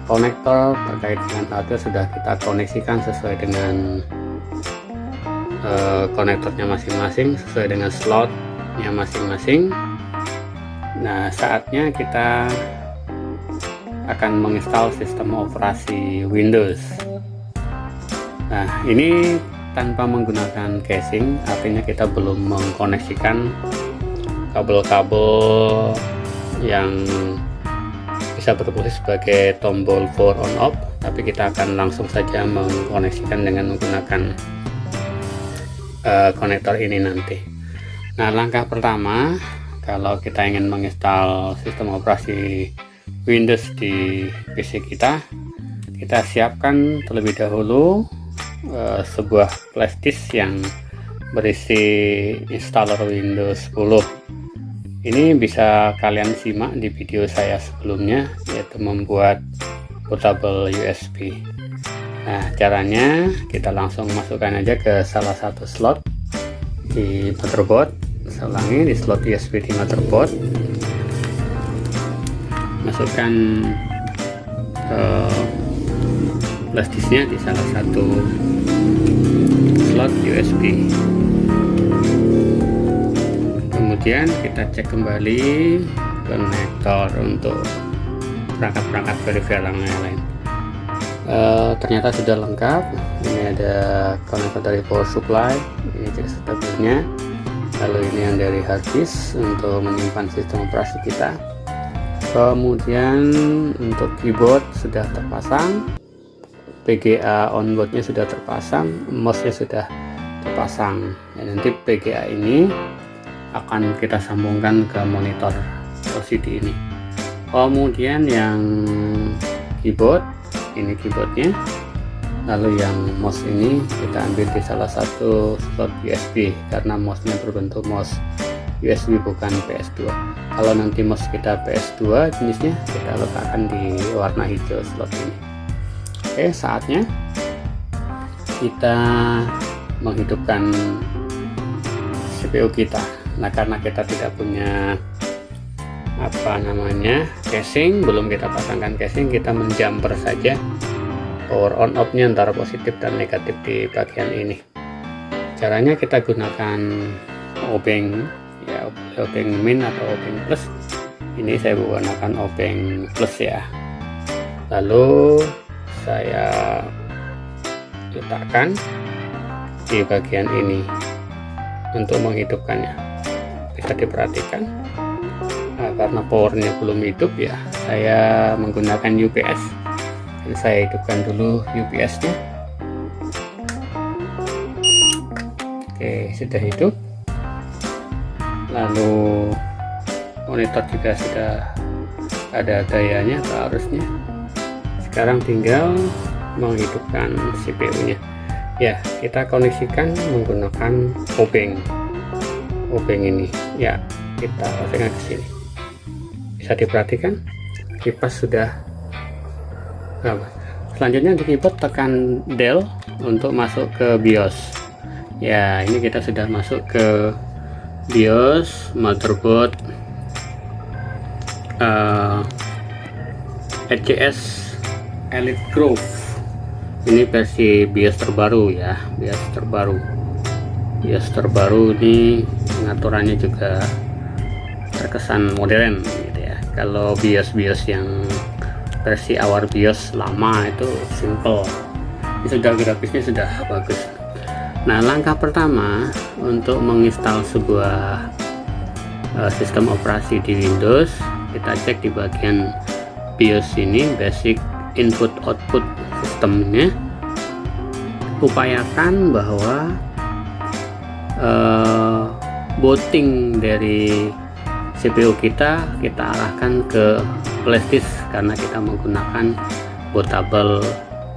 konektor terkait dengan hardware sudah kita koneksikan sesuai dengan konektornya masing-masing, sesuai dengan slotnya masing-masing. Nah, saatnya kita akan menginstal sistem operasi Windows. Nah, ini tanpa menggunakan casing, artinya kita belum mengkoneksikan kabel-kabel yang bisa berfungsi sebagai tombol power on off, tapi kita akan langsung saja mengkoneksikan dengan menggunakan konektor ini nanti. Nah, langkah pertama, kalau kita ingin menginstal sistem operasi Windows di PC kita siapkan terlebih dahulu sebuah flash disk yang berisi installer Windows 10. Ini bisa kalian simak di video saya sebelumnya, yaitu membuat portable USB. Nah, caranya kita langsung masukkan aja ke salah satu slot di motherboard. Saya ulangi, di slot USB di motherboard, masukkan flash disknya di salah satu slot USB. Kemudian kita cek kembali konektor untuk perangkat-perangkat peripheral yang lain. Ternyata sudah lengkap. Ini ada konektor dari power supply, ini cek stabilnya. Lalu ini yang dari hard disk untuk menyimpan sistem operasi kita. Kemudian untuk keyboard sudah terpasang, PGA onboardnya sudah terpasang, mouse-nya sudah terpasang. Nanti PGA ini akan kita sambungkan ke monitor LCD ini. Kemudian yang keyboard, ini keyboardnya. Lalu yang mouse ini kita ambil di salah satu slot USB karena mouse-nya berbentuk mouse USB bukan PS2. Kalau nanti mouse kita PS2 jenisnya, kita letakkan di warna hijau slot ini. Oke, saatnya kita menghidupkan CPU kita. Nah, karena kita tidak punya casing, belum kita pasangkan casing, kita menjumper saja power on off nya antara positif dan negatif di bagian ini. Caranya kita gunakan obeng, ya, obeng min atau obeng plus. Ini saya menggunakan obeng plus ya. Lalu saya letakkan di bagian ini untuk menghidupkannya. Bisa diperhatikan, nah, karena powernya belum hidup ya, saya menggunakan UPS. Saya hidupkan dulu UPS nya. Oke, sudah hidup. Lalu monitor juga sudah ada dayanya atau arusnya. Sekarang tinggal menghidupkan CPU nya ya. Kita koneksikan menggunakan obeng ini ya. Kita pasangkan ke sini. Bisa diperhatikan kipas sudah. Nah, selanjutnya di keyboard tekan Del untuk masuk ke BIOS. Ya, ini kita sudah masuk ke BIOS motherboard HCS Elite Grove. Ini versi BIOS terbaru ya, BIOS terbaru ini pengaturannya juga terkesan modern gitu ya. Kalau BIOS yang versi awal BIOS lama itu simple, ini sudah grafisnya sudah bagus. Nah, langkah pertama untuk menginstal sebuah sistem operasi di Windows, kita cek di bagian BIOS ini, basic input output sistemnya. Upayakan bahwa booting dari CPU kita arahkan ke flash disk karena kita menggunakan bootable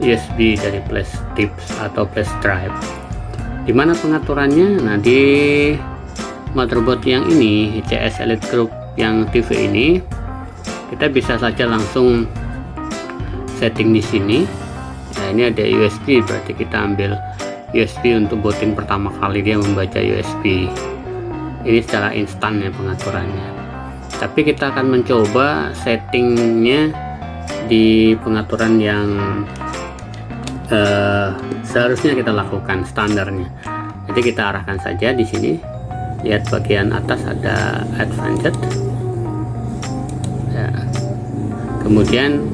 USB dari flash disk atau flash drive. Dimana pengaturannya? Nah, di motherboard yang ini, HCS Elite Group yang TV ini, kita bisa saja langsung setting di sini. Nah, ini ada USB, berarti kita ambil USB untuk booting pertama kali dia membaca USB. Ini secara instan ya pengaturannya. Tapi kita akan mencoba settingnya di pengaturan yang seharusnya kita lakukan standarnya. Jadi kita arahkan saja di sini. Lihat bagian atas ada advanced. Ya. Kemudian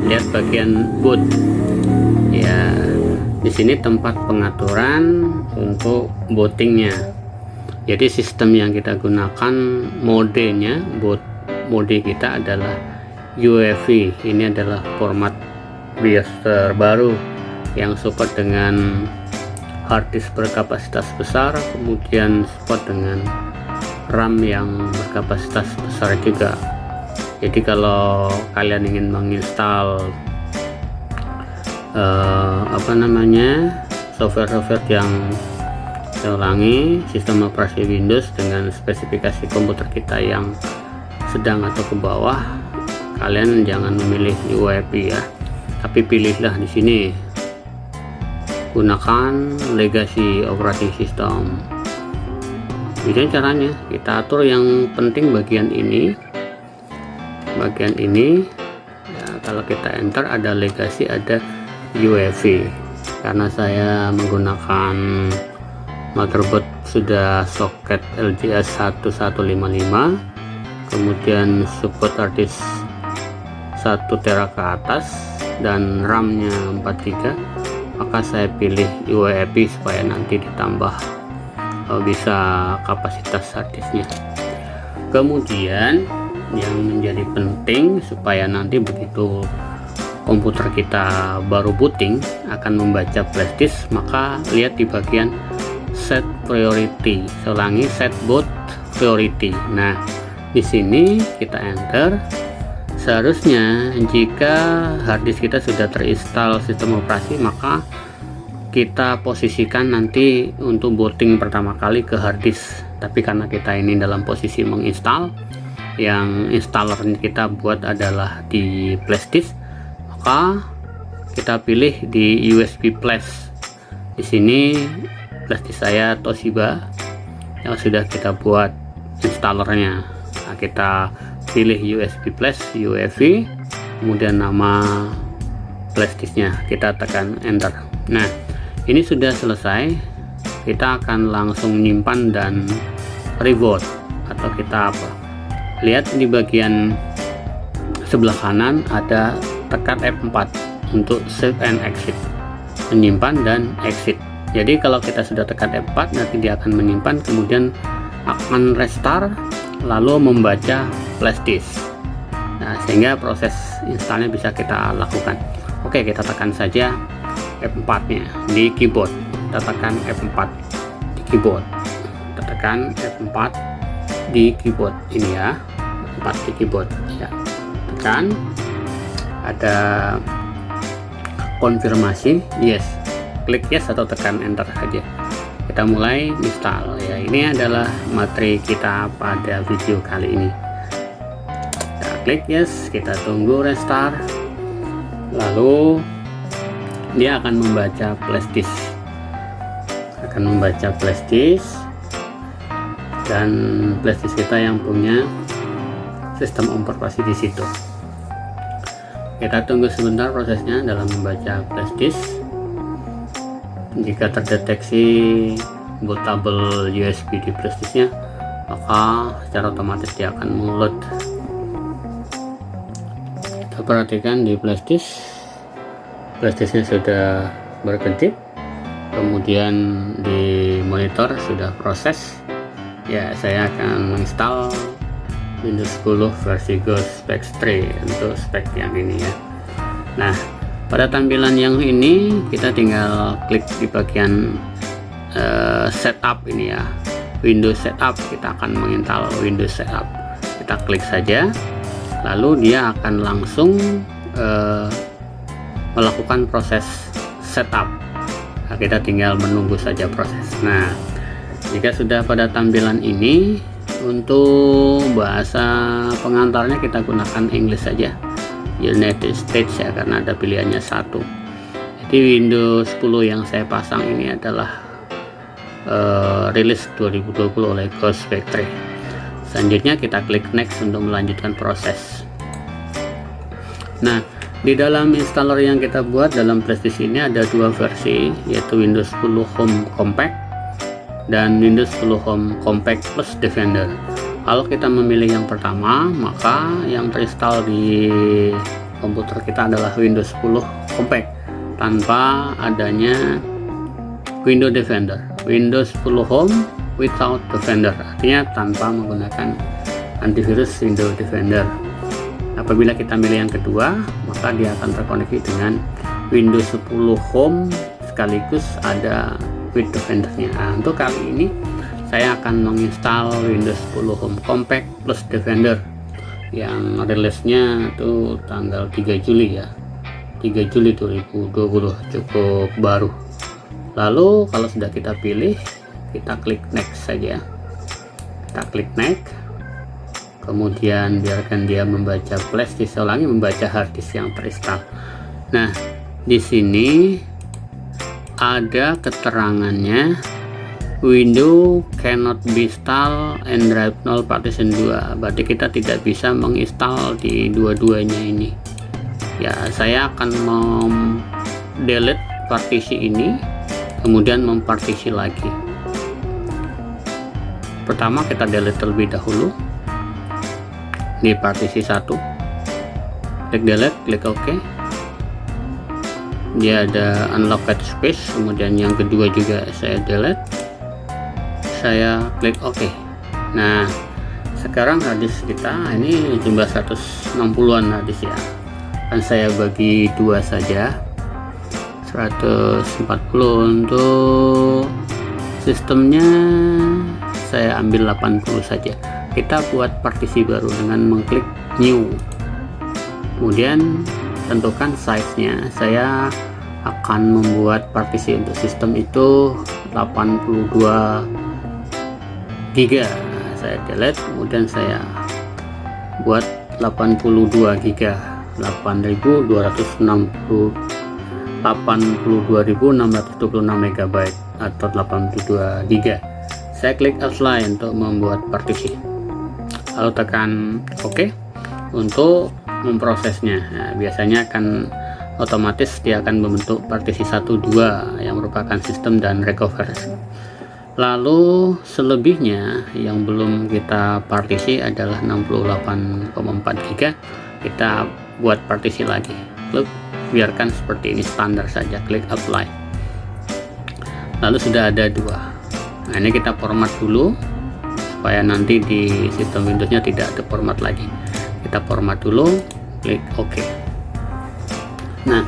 lihat bagian boot. Ya, di sini tempat pengaturan untuk bootingnya. Jadi sistem yang kita gunakan modenya, mode kita adalah UEFI. Ini adalah format BIOS terbaru yang support dengan hard disk berkapasitas besar, kemudian support dengan RAM yang berkapasitas besar juga. Jadi kalau kalian ingin menginstal software yang, saya ulangi, sistem operasi Windows dengan spesifikasi komputer kita yang sedang atau ke bawah, kalian jangan memilih UEFI ya, tapi pilihlah di sini gunakan legacy operating system. Jadi caranya kita atur yang penting bagian ini ya. Kalau kita enter ada legacy, ada UEFI. Karena saya menggunakan motherboard sudah soket LGA 1155, kemudian support hard disk 1 tera ke atas dan RAM-nya 43, maka saya pilih UEFI supaya nanti ditambah bisa kapasitas hard disknya. Kemudian yang menjadi penting supaya nanti begitu komputer kita baru booting akan membaca flash disk, maka lihat di bagian set priority. Saya ulangi, set boot priority. Nah, di sini kita enter. Seharusnya jika hard disk kita sudah terinstall sistem operasi, maka kita posisikan nanti untuk booting pertama kali ke hard disk. Tapi karena kita ini dalam posisi menginstal, yang installer kita buat adalah di flash disk, maka kita pilih di USB flash. Di sini flash disk saya Toshiba yang sudah kita buat installernya. Nah, kita pilih USB flash UEFI, kemudian nama flash disknya, kita tekan enter. Nah, ini sudah selesai. Kita akan langsung menyimpan dan reboot, atau kita apa, lihat di bagian sebelah kanan ada tekan F4 untuk save and exit, menyimpan dan exit. Jadi kalau kita sudah tekan F4, nanti dia akan menyimpan, kemudian akan restart lalu membaca flash disk. Nah, sehingga proses installnya bisa kita lakukan. Oke, kita tekan saja F4 nya di keyboard. Kita tekan F4 di keyboard. Kita tekan F4 di keyboard ini ya. F4 di keyboard ya. Tekan, ada konfirmasi yes, klik yes atau tekan enter saja. Kita mulai install ya. Ini adalah materi kita pada video kali ini. Kita klik yes, kita tunggu restart, lalu dia akan membaca flash disk, dan flash disk kita yang punya sistem operasi di situ. Kita tunggu sebentar prosesnya dalam membaca flash disk. Jika terdeteksi bootable USB di flash disknya, maka secara otomatis dia akan menload. Kita perhatikan di flash disknya sudah berkedip, kemudian di monitor sudah proses. Ya, saya akan menginstal Windows 10 versi Ghost Spec 3 untuk spek yang ini ya. Nah, pada tampilan yang ini kita tinggal klik di bagian setup ini ya, Windows setup. Kita akan menginstal Windows setup. Kita klik saja, lalu dia akan langsung melakukan proses setup. Nah, kita tinggal menunggu saja proses. Nah, jika sudah pada tampilan ini, untuk bahasa pengantarnya kita gunakan English saja, United States ya, karena ada pilihannya satu. Jadi Windows 10 yang saya pasang ini adalah rilis 2020 oleh Ghost Spec 3. Selanjutnya kita klik next untuk melanjutkan proses. Nah, di dalam installer yang kita buat dalam flash disk ini ada dua versi, yaitu Windows 10 Home Compact dan Windows 10 Home Compact Plus Defender. Kalau kita memilih yang pertama, maka yang terinstall di komputer kita adalah Windows 10 Compact tanpa adanya Windows Defender. Windows 10 Home without Defender, artinya tanpa menggunakan antivirus Windows Defender. Apabila kita milih yang kedua, maka dia akan terkoneksi dengan Windows 10 Home sekaligus ada with Defender-nya. Nah, untuk kali ini saya akan menginstal Windows 10 Home Compact plus Defender yang rilisnya itu tanggal 3 Juli ya, 3 Juli 2020, cukup baru. Lalu kalau sudah kita pilih, kita klik next saja. Kita klik next, kemudian biarkan dia membaca flash disk, ulangi membaca hard disk yang terinstall. Nah, di sini ada keterangannya Windows cannot be installed and drive null partition 2, berarti kita tidak bisa menginstal di dua-duanya ini ya. Saya akan delete partisi ini, kemudian mempartisi lagi. Pertama kita delete terlebih dahulu di partisi 1, klik delete, klik OK. Dia ada unlocked space, kemudian yang kedua juga saya delete, saya klik OK. Nah sekarang hadis kita ini jumlah 160-an hadis ya, kan saya bagi dua saja, 140. Untuk sistemnya saya ambil 80 saja. Kita buat partisi baru dengan mengklik new, kemudian tentukan size-nya. Saya akan membuat partisi untuk sistem itu 82 GB. Saya delete, kemudian saya buat 82 GB, 82.626 MB atau 82 GB. Saya klik apply untuk membuat partisi, lalu tekan OK untuk memprosesnya. Nah, biasanya akan otomatis dia akan membentuk partisi 1, 2 yang merupakan sistem dan recover. Lalu selebihnya yang belum kita partisi adalah 68,4 GB. Kita buat partisi lagi, klik, biarkan seperti ini standar saja, klik apply. Lalu sudah ada 2. Nah ini kita format dulu supaya nanti di sistem Windowsnya tidak ada format lagi. Kita format dulu, klik OK. Nah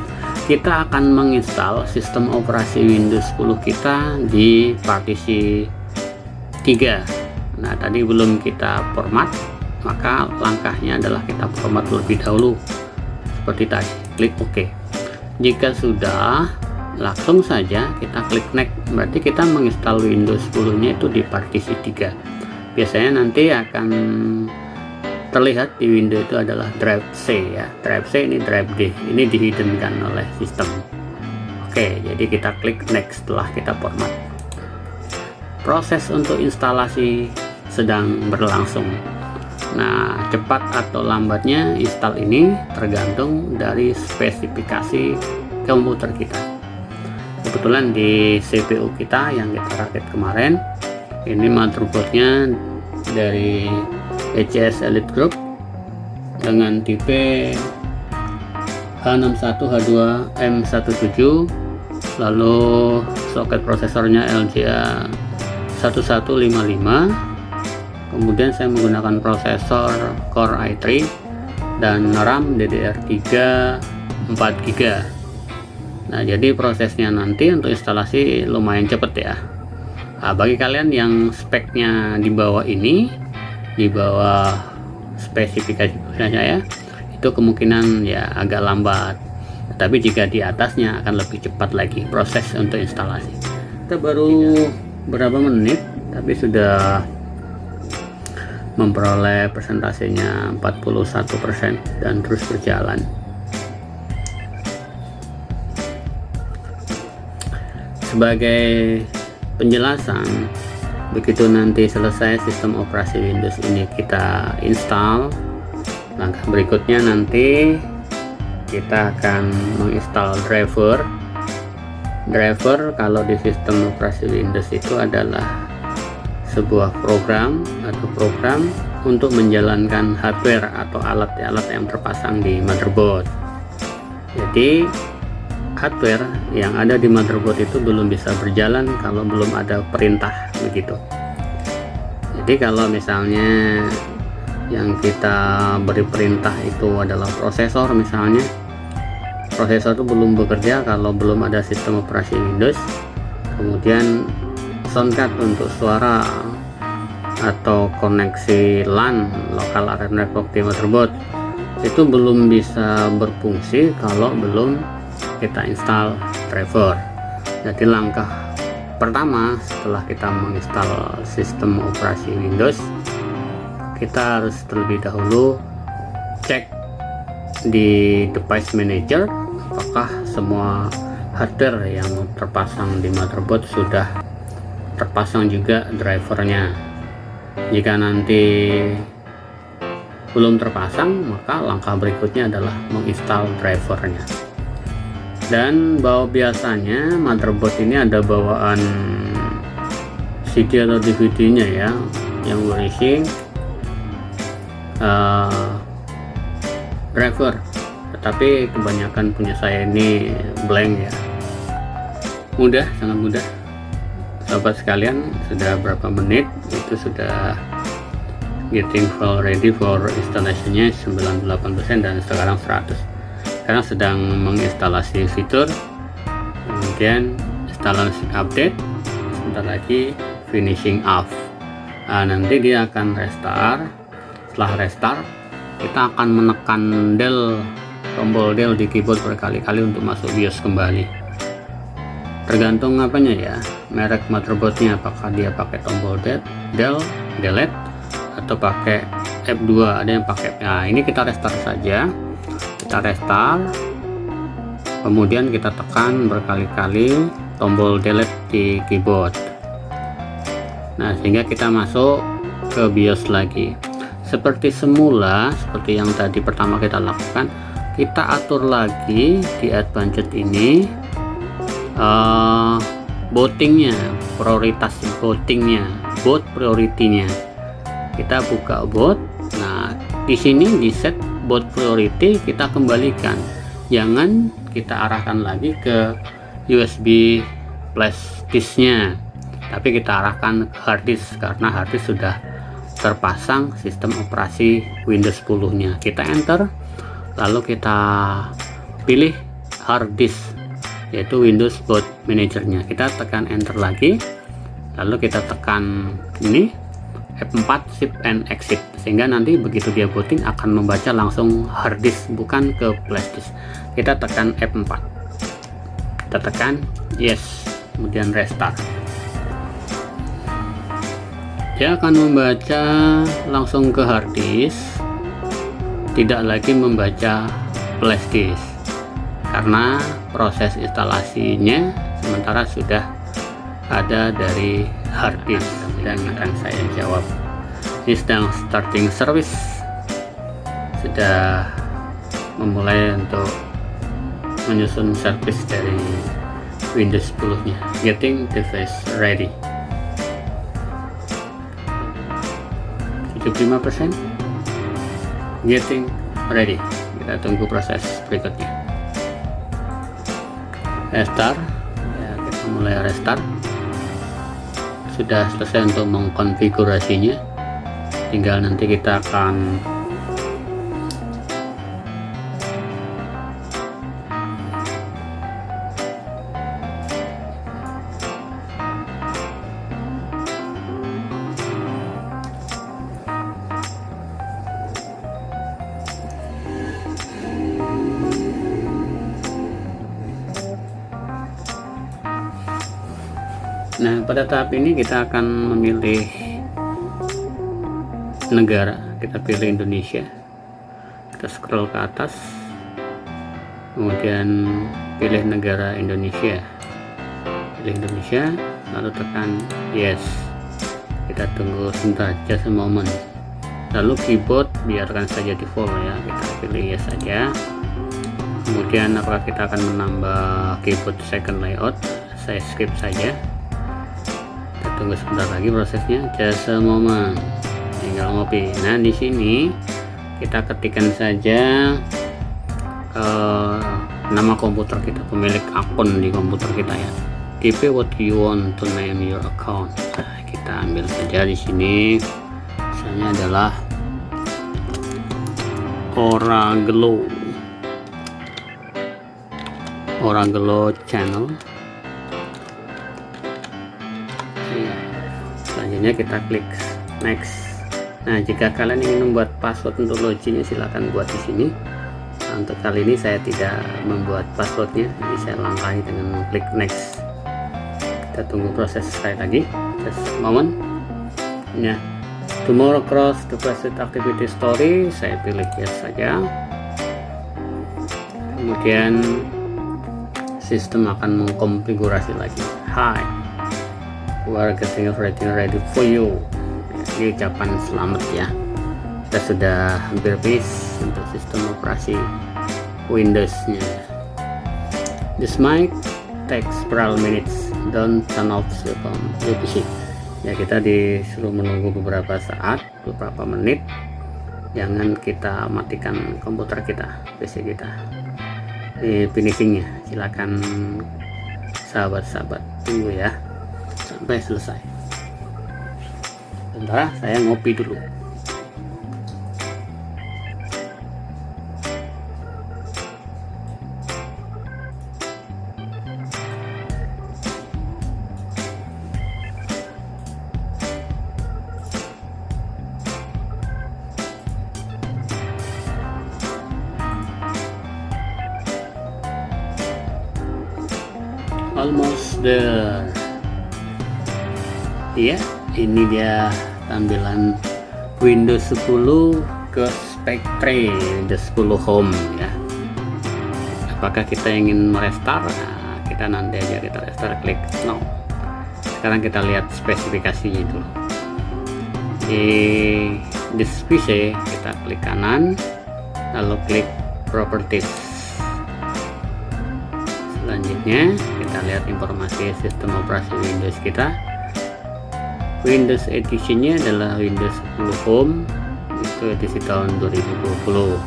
kita akan menginstal sistem operasi Windows 10 kita di partisi 3. Nah tadi belum kita format, maka langkahnya adalah kita format terlebih dahulu seperti tadi, klik OK. Jika sudah, langsung saja kita klik next, berarti kita menginstal Windows 10 nya itu di partisi 3. Biasanya nanti akan terlihat di window itu adalah drive C ya, drive C ini drive D, ini dihiddenkan oleh sistem. Oke, jadi kita klik next setelah kita format. Proses untuk instalasi sedang berlangsung. Nah cepat atau lambatnya install ini tergantung dari spesifikasi komputer kita. Kebetulan di CPU kita yang kita rakit kemarin, ini motherboardnya dari ECS Elite Group dengan tipe H61H2M17, lalu soket prosesornya LGA 1155, kemudian saya menggunakan prosesor Core i3 dan RAM DDR3 4 GB. Nah jadi prosesnya nanti untuk instalasi lumayan cepet ya. Nah, bagi kalian yang speknya di bawah ini, di bawah spesifikasi saya, itu kemungkinan ya agak lambat, tapi jika di atasnya akan lebih cepat lagi proses untuk instalasi. Kita baru berapa menit tapi sudah memperoleh persentasenya 41% dan terus berjalan. Sebagai penjelasan, begitu nanti selesai sistem operasi Windows ini kita install, langkah berikutnya nanti kita akan menginstal driver. Kalau di sistem operasi Windows itu adalah sebuah program untuk menjalankan hardware atau alat-alat yang terpasang di motherboard. Jadi hardware yang ada di motherboard itu belum bisa berjalan kalau belum ada perintah begitu. Jadi kalau misalnya yang kita beri perintah itu adalah prosesor, misalnya prosesor itu belum bekerja kalau belum ada sistem operasi Windows. Kemudian soundcard untuk suara atau koneksi LAN local area network di motherboard itu belum bisa berfungsi kalau belum kita install driver. Jadi langkah pertama setelah kita menginstal sistem operasi Windows, kita harus terlebih dahulu cek di device manager apakah semua hardware yang terpasang di motherboard sudah terpasang juga drivernya. Jika nanti belum terpasang, maka langkah berikutnya adalah menginstal drivernya. Dan biasanya motherboard ini ada bawaan CD atau DVD nya ya, yang berisi driver, tetapi kebanyakan punya saya ini blank ya. Mudah, sangat mudah sobat sekalian. Sudah berapa menit itu sudah getting file ready for installation-nya 98% dan sekarang 100. Sekarang sedang menginstalasi fitur, kemudian instalasi update, sebentar lagi finishing off. Nah, nanti dia akan restart. Setelah restart kita akan menekan tombol del di keyboard berkali-kali untuk masuk BIOS kembali. Tergantung apanya ya, merek motherboardnya, apakah dia pakai tombol del, delete, atau pakai F2. Ada yang pakai. Nah, ini kita restart saja. Kita restart, kemudian kita tekan berkali-kali tombol delete di keyboard. Nah, sehingga kita masuk ke BIOS lagi seperti semula, seperti yang tadi pertama kita lakukan. Kita atur lagi di advanced ini bootingnya, prioritas bootingnya, boot priority-nya. Kita buka boot. Nah, di sini di set boot priority kita kembalikan, jangan kita arahkan lagi ke USB flash disk-nya, tapi kita arahkan ke hard disk karena hard disk sudah terpasang sistem operasi Windows 10 nya. Kita enter, lalu kita pilih hard disk, yaitu Windows Boot Manager-nya. Kita tekan enter lagi, lalu kita tekan ini F4 shift and exit, sehingga nanti begitu dia booting akan membaca langsung hard disk, bukan ke flash disk. Kita tekan F4, kita tekan yes, kemudian restart. Dia akan membaca langsung ke hard disk, tidak lagi membaca flash disk karena proses instalasinya sementara sudah ada dari hard disk. Dan akan saya jawab, ini sedang starting service, sudah memulai untuk menyusun service dari Windows 10 nya. Getting device ready 75%, getting ready. Kita tunggu proses berikutnya. Restart ya, kita mulai restart. Sudah selesai untuk mengkonfigurasinya, tinggal nanti kita akan Nah, pada tahap ini kita akan memilih negara. Kita pilih Indonesia, kita scroll ke atas, kemudian pilih negara Indonesia, pilih Indonesia, lalu tekan yes. Kita tunggu sebentar, just a moment. Lalu keyboard biarkan saja default ya, kita pilih yes saja. Kemudian apakah kita akan menambah keyboard second layout? Saya skip saja. Tunggu sebentar lagi prosesnya, just a moment, tinggal ngopi. Nah, di sini kita ketikkan saja nama komputer kita, pemilik akun di komputer kita ya. Keep what you want to name your account. Nah, kita ambil saja di sini, misalnya adalah Oragelo channel. Selanjutnya kita klik next. Nah, jika kalian ingin membuat password untuk loginnya silahkan buat di sini. Nah, untuk kali ini saya tidak membuat passwordnya, jadi saya langkahi dengan klik next. Kita tunggu proses sekali lagi, just a moment ya. Tomorrow cross the present activity story, saya pilih yes saja. Kemudian sistem akan mengkonfigurasi lagi. Hi, we are getting everything ready for you. Ini ucapan selamat ya, kita sudah hampir habis untuk sistem operasi Windows nya. This mic takes several minutes, don't turn off your PC. Ya, kita disuruh menunggu beberapa saat, beberapa menit. Jangan kita matikan komputer kita, PC kita. Ini finishingnya, silakan sahabat-sahabat tunggu ya sampai selesai. Sebentar, saya ngopi dulu. Almost there. Iya, ini dia tampilan Windows 10 ke Spectre Windows 10 Home ya. Apakah kita ingin merestart? Nah, kita nanti aja kita restart, klik no. Sekarang kita lihat spesifikasinya itu. Di this PC kita klik kanan, lalu klik properties. Selanjutnya kita lihat informasi sistem operasi Windows kita. Windows editionnya adalah Windows 10 Home, itu edisi tahun 2020.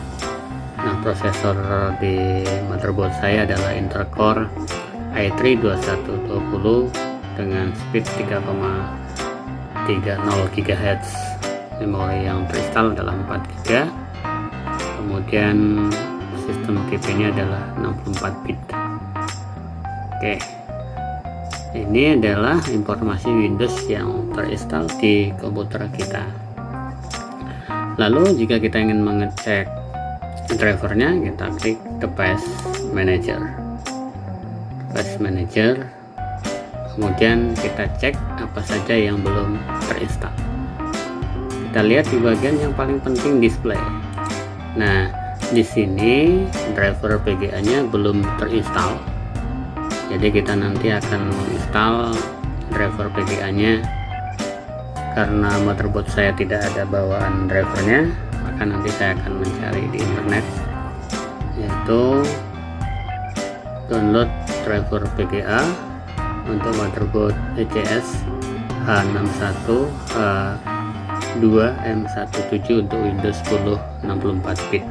Nah, prosesor di motherboard saya adalah Intel Core i3 2120 dengan speed 3,30 GHz. Memori yang terinstall adalah 4 GB. Kemudian sistem TP-nya adalah 64 bit. Oke, ini adalah informasi Windows yang terinstall di komputer kita. Lalu jika kita ingin mengecek drivernya, kita klik Device Manager. Device Manager, kemudian kita cek apa saja yang belum terinstall. Kita lihat di bagian yang paling penting, display. Nah, di sini driver VGA-nya belum terinstall. Jadi kita nanti akan menginstal driver VGA-nya. Karena motherboard saya tidak ada bawaan drivernya, maka nanti saya akan mencari di internet, yaitu download driver VGA untuk motherboard ECS H61 H2M17 untuk Windows 10 64 bit.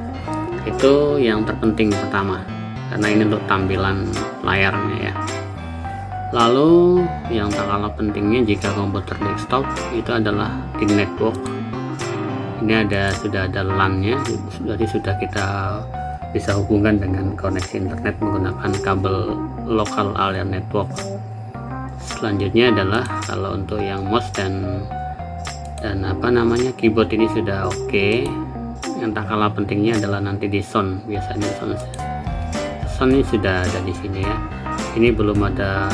Itu yang terpenting pertama, karena ini untuk tampilan layarnya ya. Lalu yang tak kalah pentingnya jika komputer desktop itu adalah di network. Ini sudah ada LAN-nya, jadi sudah kita bisa hubungkan dengan koneksi internet menggunakan kabel local area network. Selanjutnya adalah kalau untuk yang mouse dan keyboard ini sudah oke. Yang tak kalah pentingnya adalah nanti di sound, biasanya sound ini sudah ada di sini ya. Ini belum ada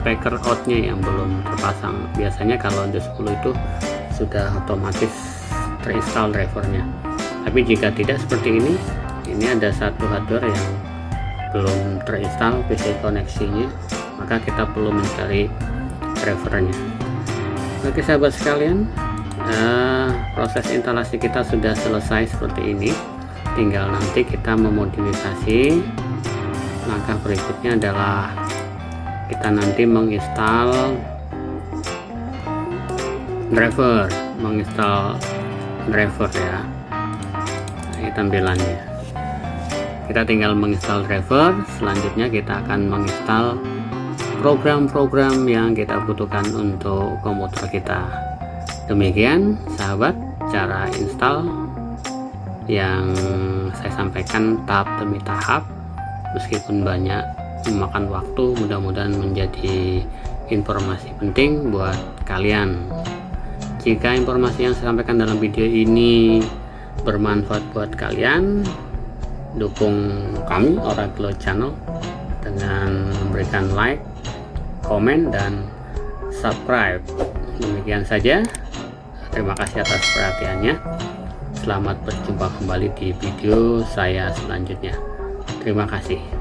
speaker outnya yang belum terpasang. Biasanya kalau Windows 10 itu sudah otomatis terinstall drivernya. Tapi jika tidak seperti ini ada satu hardware yang belum terinstall PC koneksinya, maka kita perlu mencari drivernya. Oke sahabat sekalian, proses instalasi kita sudah selesai seperti ini. Tinggal nanti kita memodifikasi. Langkah berikutnya adalah kita nanti menginstal driver ya. Ini tampilannya. Kita tinggal menginstal driver. Selanjutnya kita akan menginstal program-program yang kita butuhkan untuk komputer kita. Demikian sahabat cara install yang saya sampaikan tahap demi tahap, meskipun banyak memakan waktu, mudah-mudahan menjadi informasi penting buat kalian. Jika informasi yang saya sampaikan dalam video ini bermanfaat buat kalian, dukung kami Oracle Channel dengan memberikan like, komen, dan subscribe. Demikian saja, terima kasih atas perhatiannya. Selamat berjumpa kembali di video saya selanjutnya. Terima kasih.